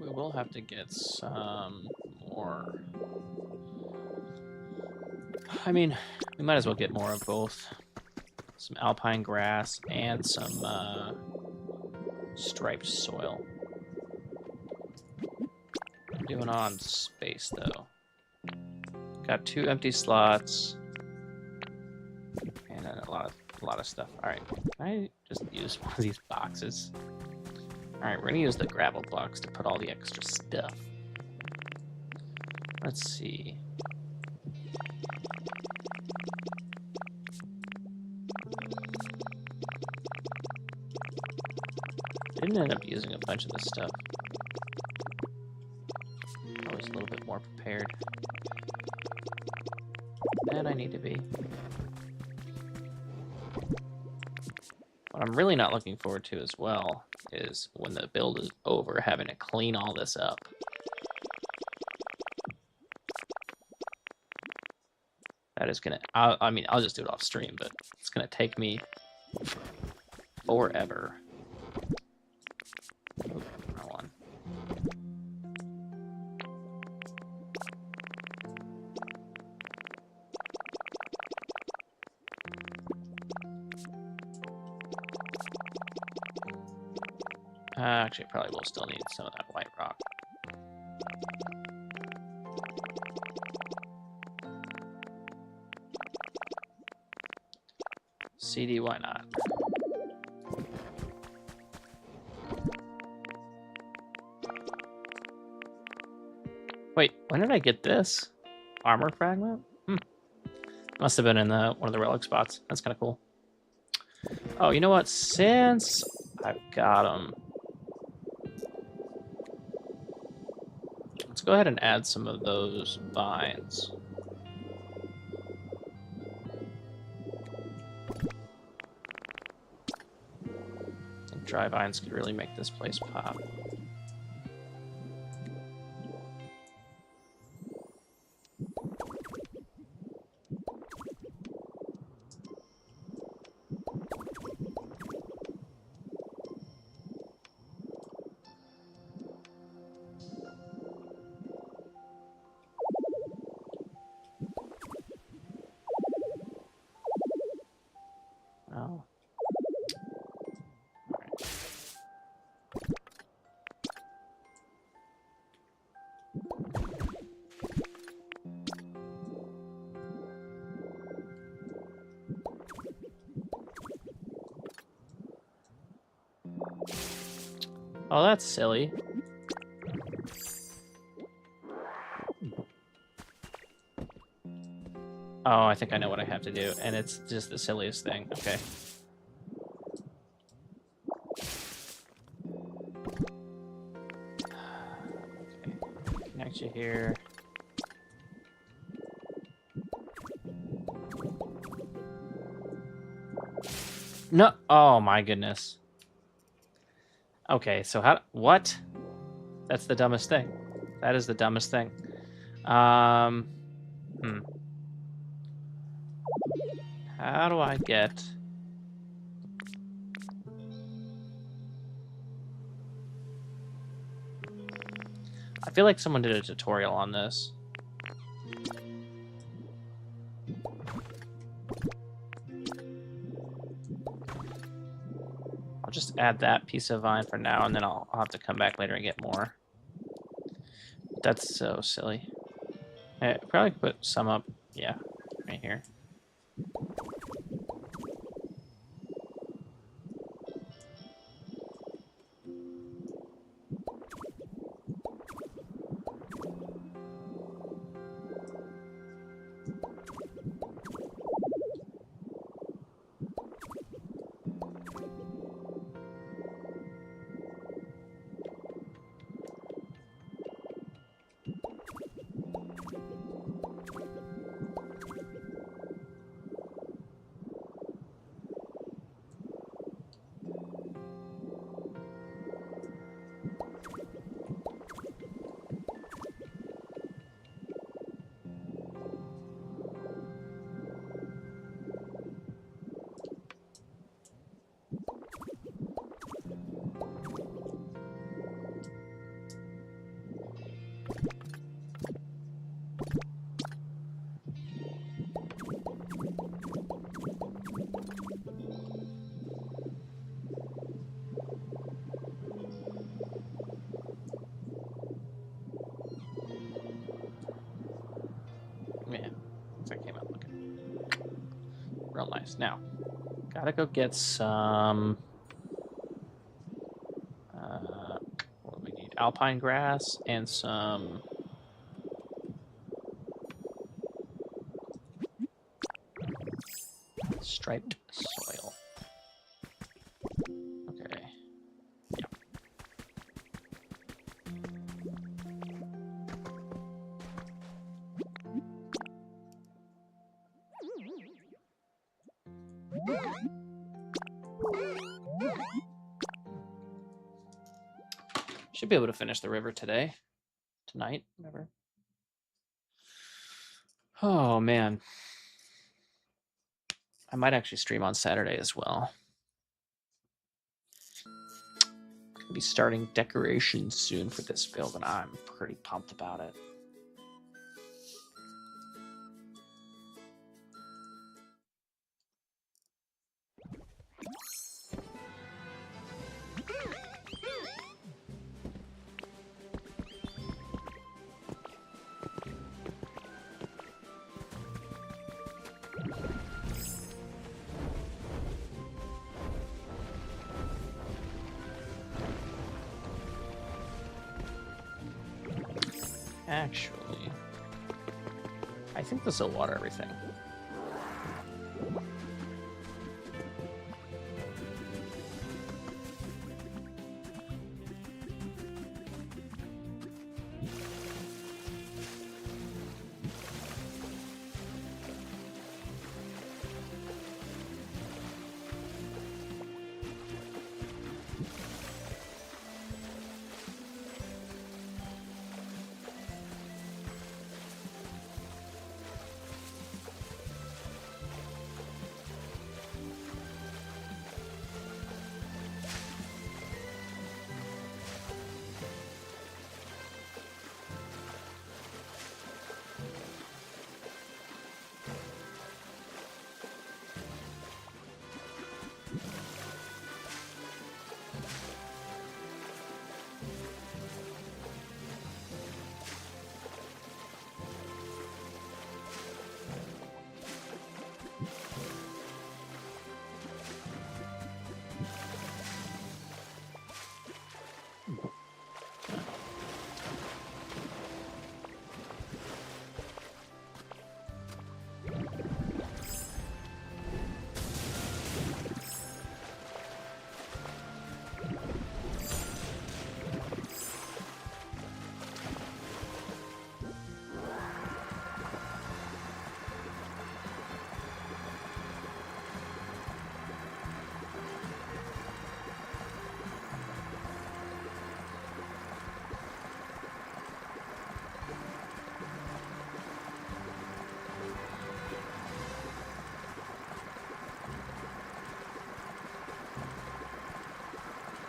We'll have to get some more. I mean, we might as well get more of both. Some alpine grass and some striped soil. I'm doing on space though. Got 2 empty slots and then a lot of stuff. All right, can I just use one of these boxes? All right, we're gonna use the gravel blocks to put all the extra stuff. Let's see. Didn't end up using a bunch of this stuff. I was a little bit more prepared than I need to be. What I'm really not looking forward to as well is when the build is over, having to clean all this up. That is gonna, I mean, I'll just do it off stream, but it's gonna take me forever. Oh, wrong one. Actually, probably will still need some of that white rock. CD, why not? Wait, when did I get this? Armor fragment? Must have been in one of the relic spots. That's kind of cool. Oh, you know what? Since I've got them, let's go ahead and add some of those vines. I think dry vines could really make this place pop. Oh. Oh, that's silly. Oh, I think I know what I have to do, and it's just the silliest thing. Okay. Okay. Connect you here. No. Oh my goodness. Okay, so what? That's the dumbest thing. That is the dumbest thing. How do I get... I feel like someone did a tutorial on this. I'll just add that piece of vine for now, and then I'll have to come back later and get more. That's so silly. I probably put some up, yeah, right here. Yeah, that came out looking real nice. Now, gotta go get some... what do we need? Alpine grass and some... striped soil. Okay. Yeah. Should be able to finish the river today. Tonight, whatever. Oh, man. I might actually stream on Saturday as well. Gonna be starting decorations soon for this build, and I'm pretty pumped about it. Actually, I think this will water everything.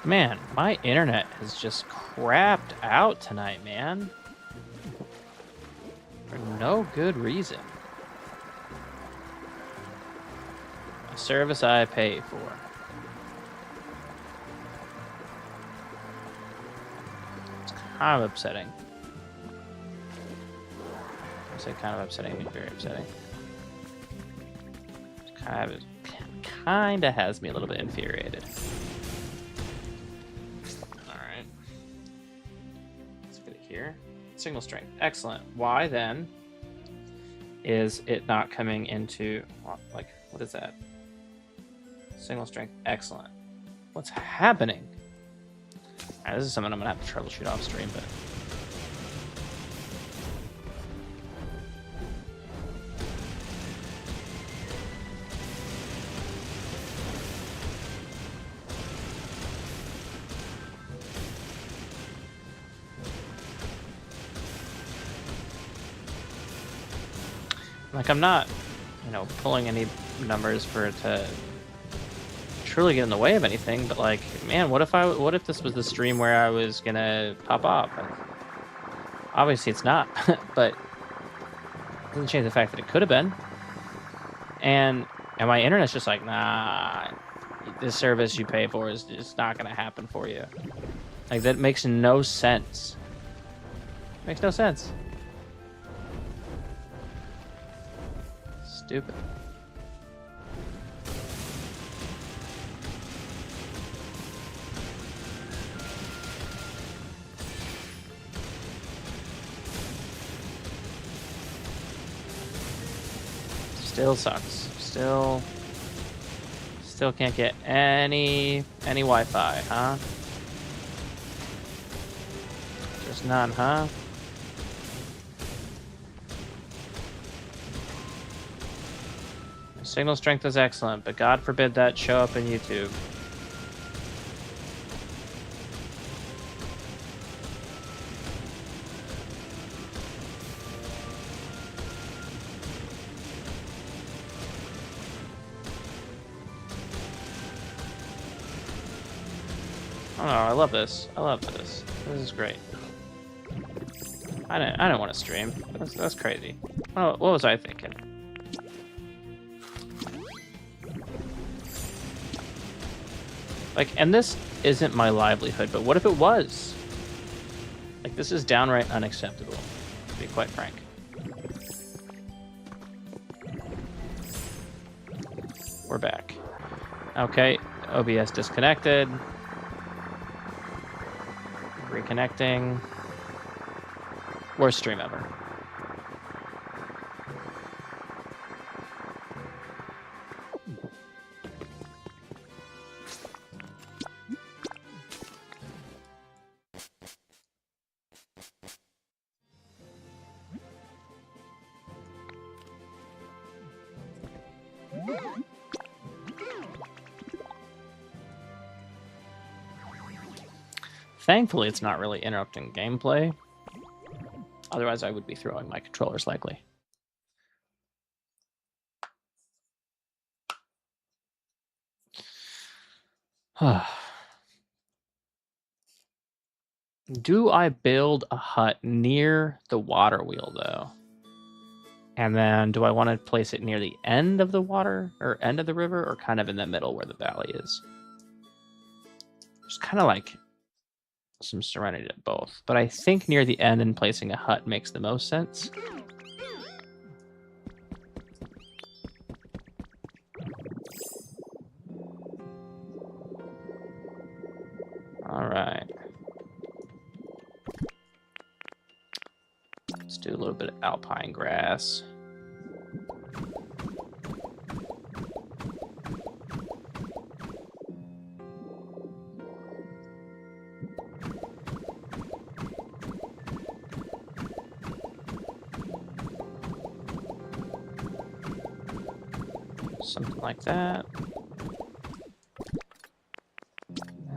Man, my internet has just crapped out tonight, man. For no good reason. A service I pay for. It's kind of upsetting. I say kind of upsetting, I mean very upsetting. It's kind of has me a little bit infuriated. Alright. Let's get it here. Signal strength. Excellent. Why then is it not coming into, well, like, what is that? Signal strength. Excellent. What's happening? Alright, this is something I'm going to have to troubleshoot off stream, but... Like, I'm not, you know, pulling any numbers for it to truly get in the way of anything, but like, man, what if this was the stream where I was gonna pop off? And obviously it's not, but it doesn't change the fact that it could have been. And my internet's just like, nah, this service you pay for is just not gonna happen for you. Like, that makes no sense. Makes no sense. Stupid. Still sucks. Still can't get any Wi-Fi, huh? Just none, huh? Signal strength is excellent, but God forbid that show up in YouTube. Oh no, I love this. I love this. This is great. I didn't want to stream. That's crazy. What was I thinking? Like, and this isn't my livelihood, but what if it was? Like, this is downright unacceptable, to be quite frank. We're back. Okay, OBS disconnected. Reconnecting. Worst stream ever. Thankfully, it's not really interrupting gameplay. Otherwise, I would be throwing my controllers likely. Do I build a hut near the water wheel, though? And then do I want to place it near the end of the water, or end of the river, or kind of in the middle where the valley is? Just kind of like some serenity to both. But I think near the end and placing a hut makes the most sense. All right. Let's do a little bit of alpine grass. Something like that.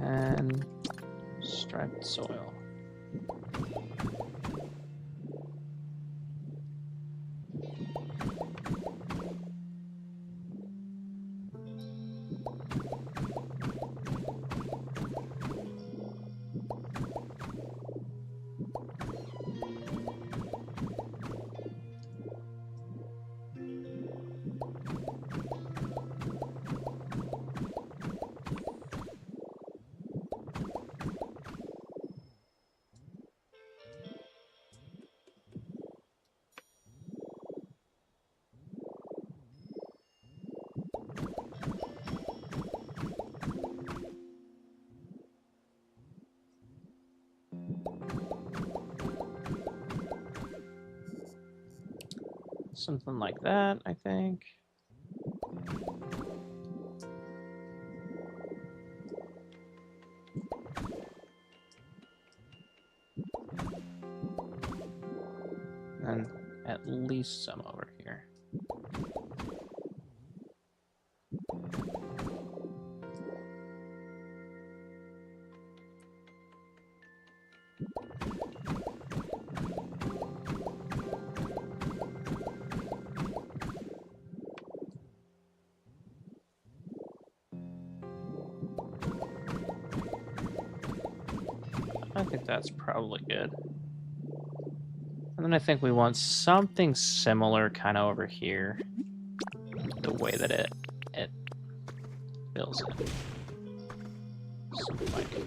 And striped soil. Something like that, I think. And at least some over here. I think that's probably good. And then I think we want something similar kind of over here. The way that it fills in. Something like here.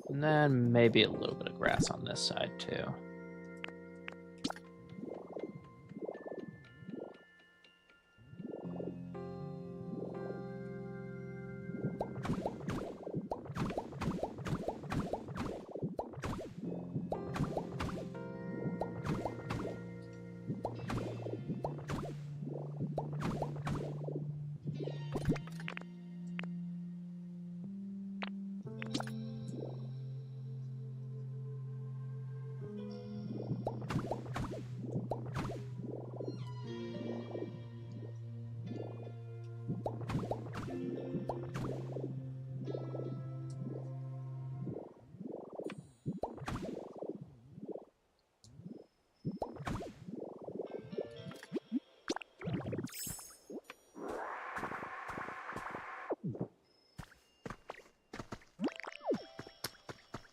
And then maybe a little bit of grass on this side too.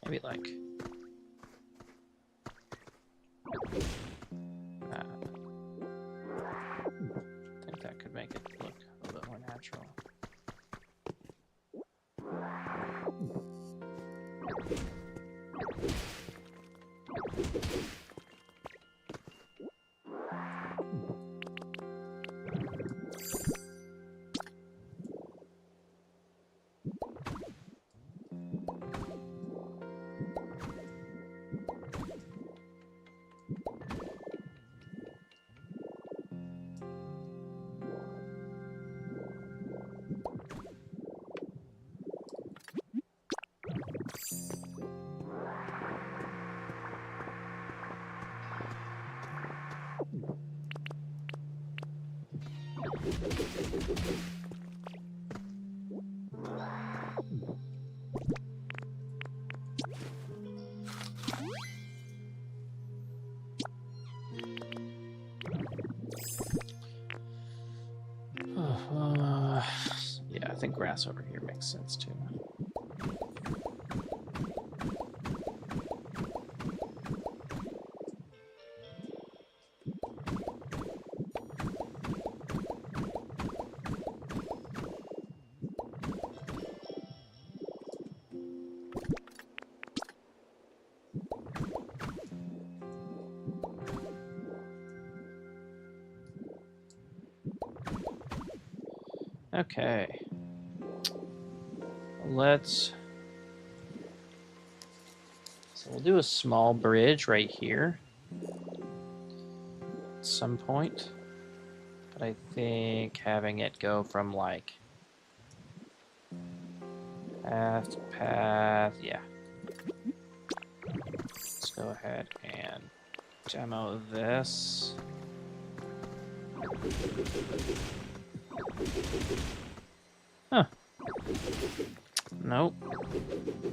Maybe like that. I think that could make it look a little bit more natural. Yeah, I think grass over here makes sense too. Okay. So we'll do a small bridge right here at some point. But I think having it go from like path to path, yeah. Let's go ahead and demo this. Huh. Nope.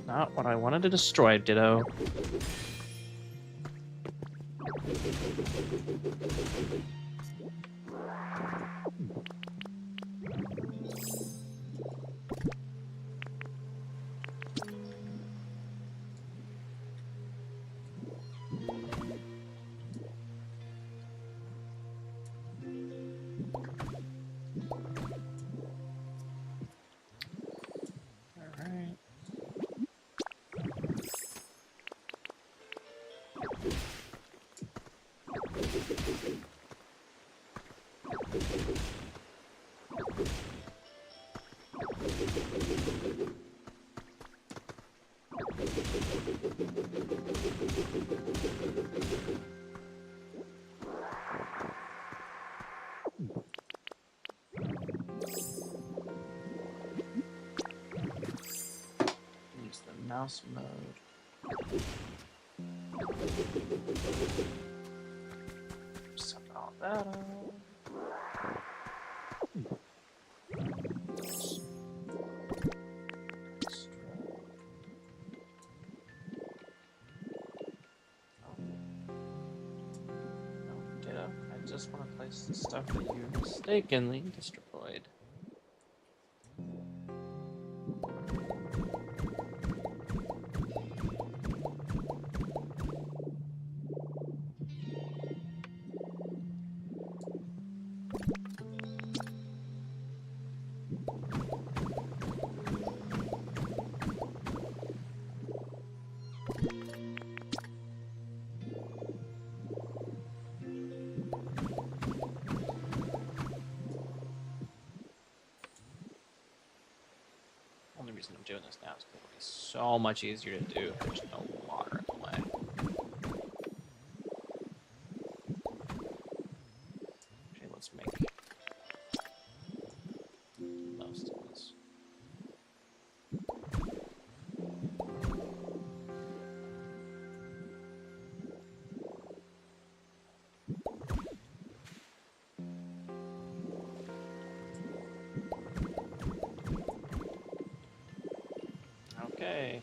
Not what I wanted to destroy, Ditto. Alright. Use the mouse mode. Suck all that up. I just want to place the stuff that you mistakenly destroyed. Only reason I'm doing this now is because it'll be so much easier to do if there's no water in the way. Okay, let's make the most of this. Okay.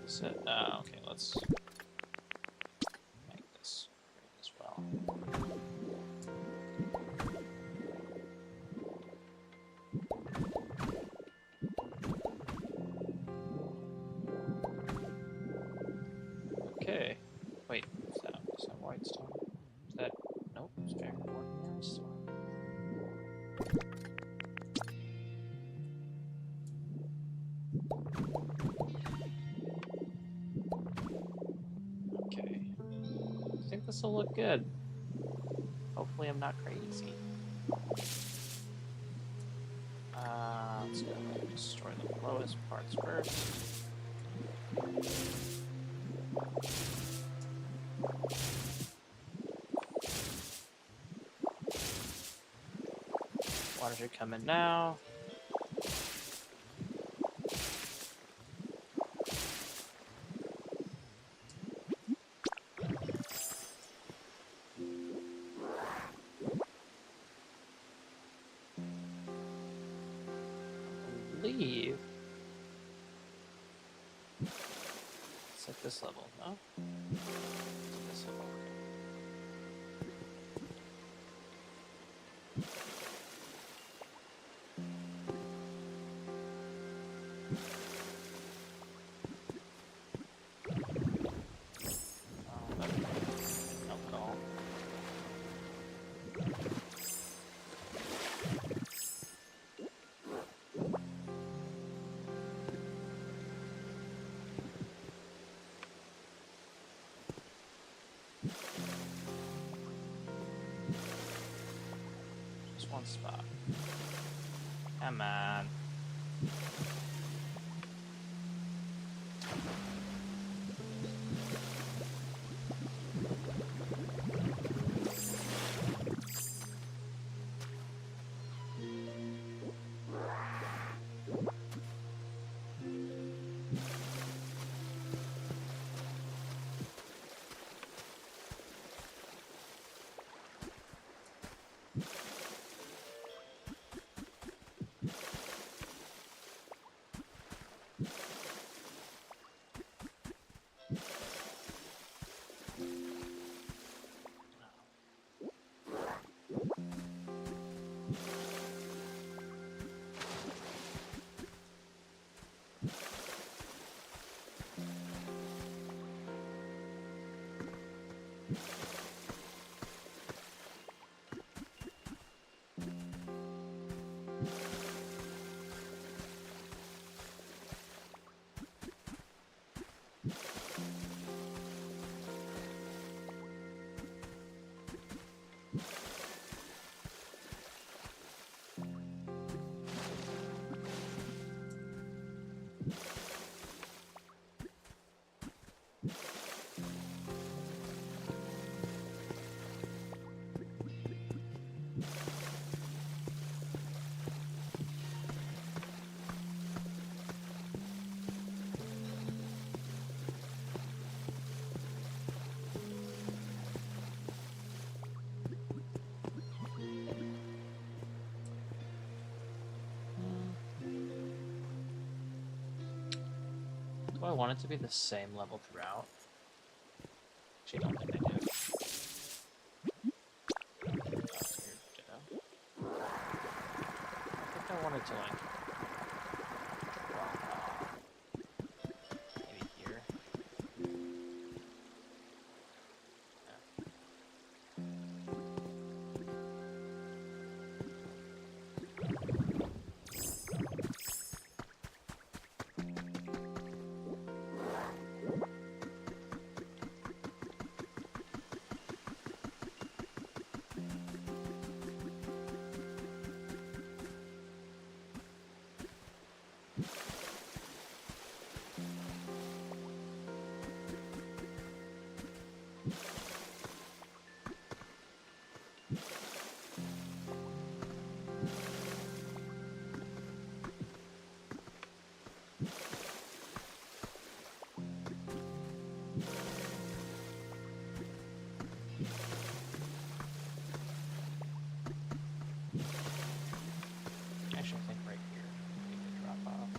Is it? Okay, let's make this green as well. Okay. Wait, is that white stone? Is that? Nope, it's very ordinary stone. I think this will look good. Hopefully I'm not crazy. Let's go ahead and destroy the lowest parts first. Water should come in now. Leave. It's at this level, no? It's at this level. Alcohol. Just one spot. Come on. Do I want it to be the same level throughout? Actually, don't think I do. I think I wanted to, like, maybe here. Actually, I think right here we could drop off.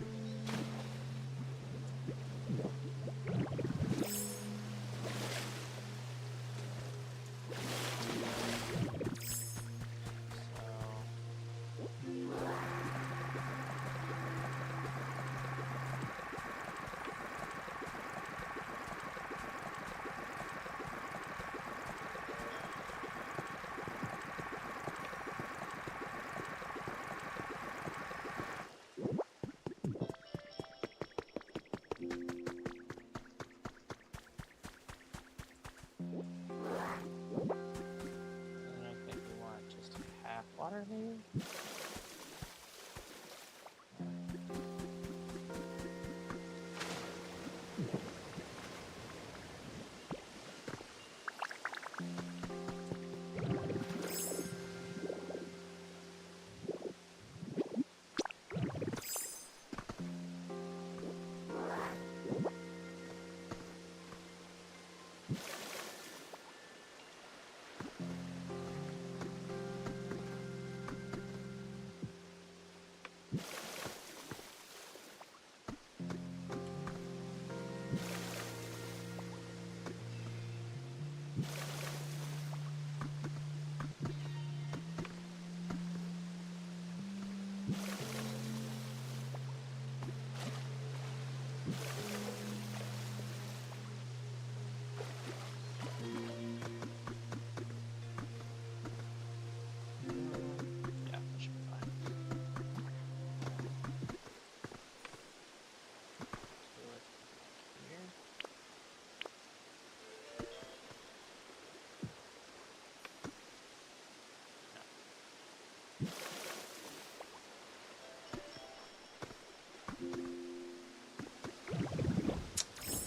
Water, maybe?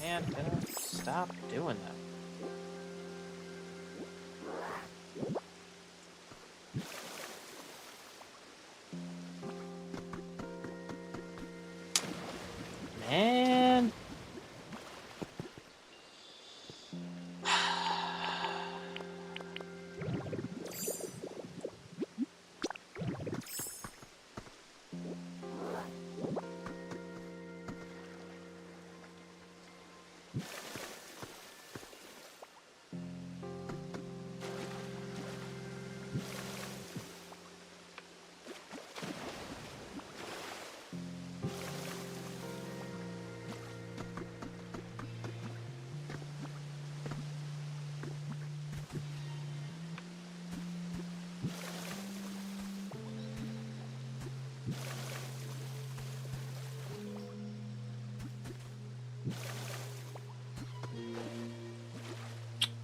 Man, can I stop doing that? Man!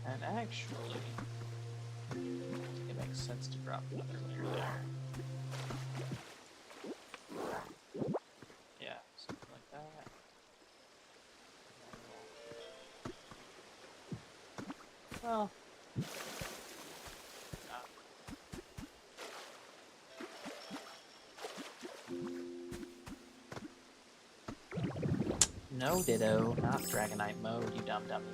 And actually, it makes sense to drop another layer there. Yeah, something like that. Well, no ditto, not Dragonite mode, you dumb dummy.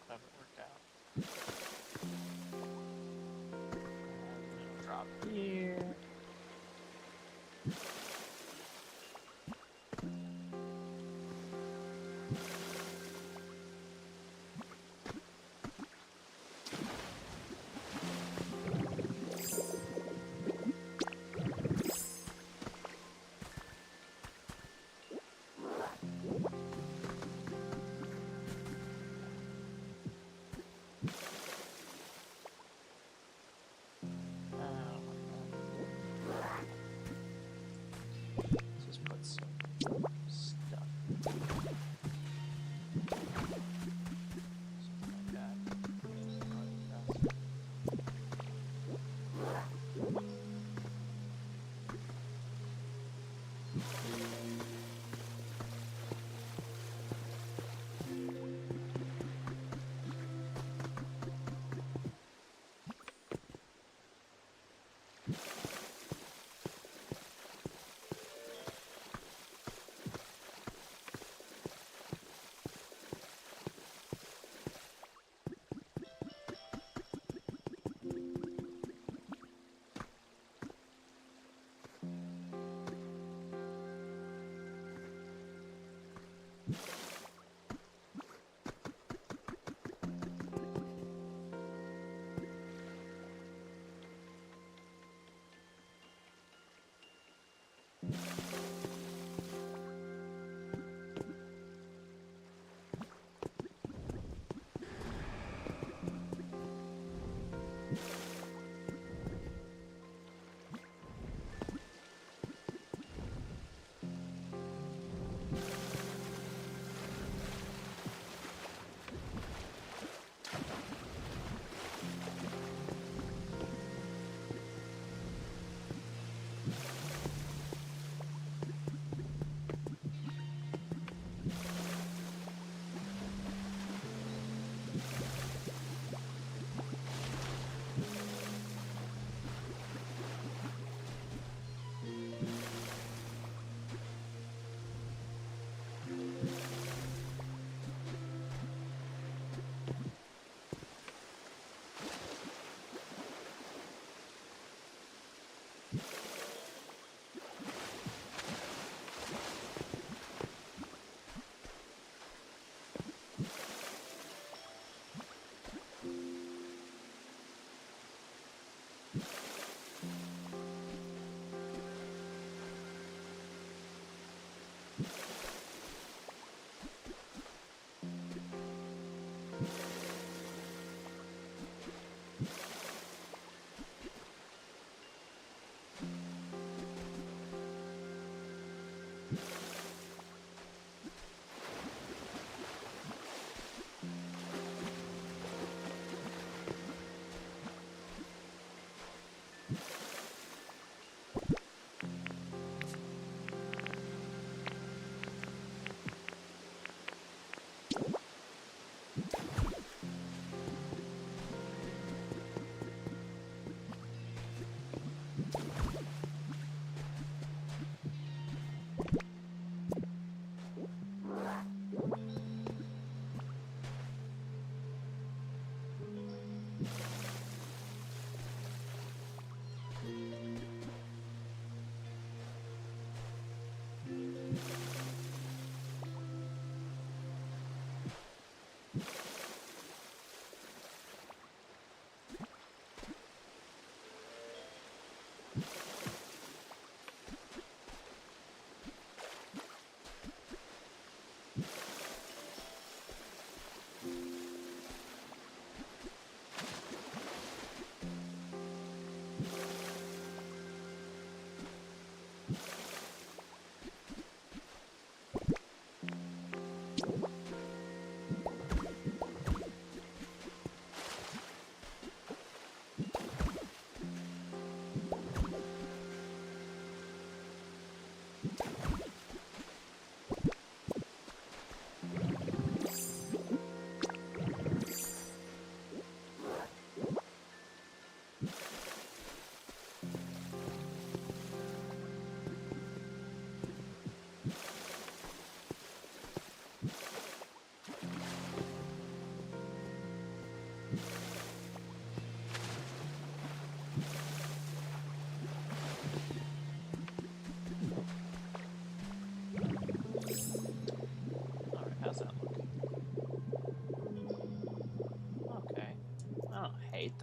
Whatever worked out. And it'll drop here. Just put some stuff. Something like that.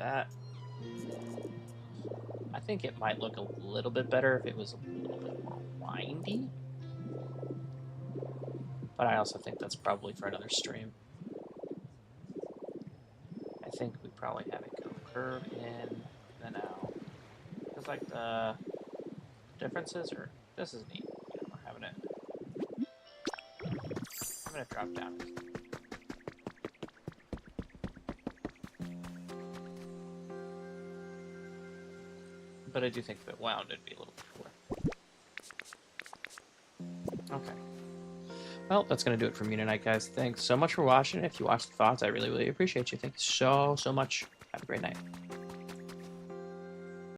that. I think it might look a little bit better if it was a little bit more windy. But I also think that's probably for another stream. I think we probably have it go curve in, then out. Because like the differences are, this is neat. You know, we're having it. I'm gonna drop down. But I do think if it wound, it'd be a little bit cooler. Okay. Well, that's going to do it for me tonight, guys. Thanks so much for watching. If you watched the VODs, I really, really appreciate you. Thank you so, so much. Have a great night.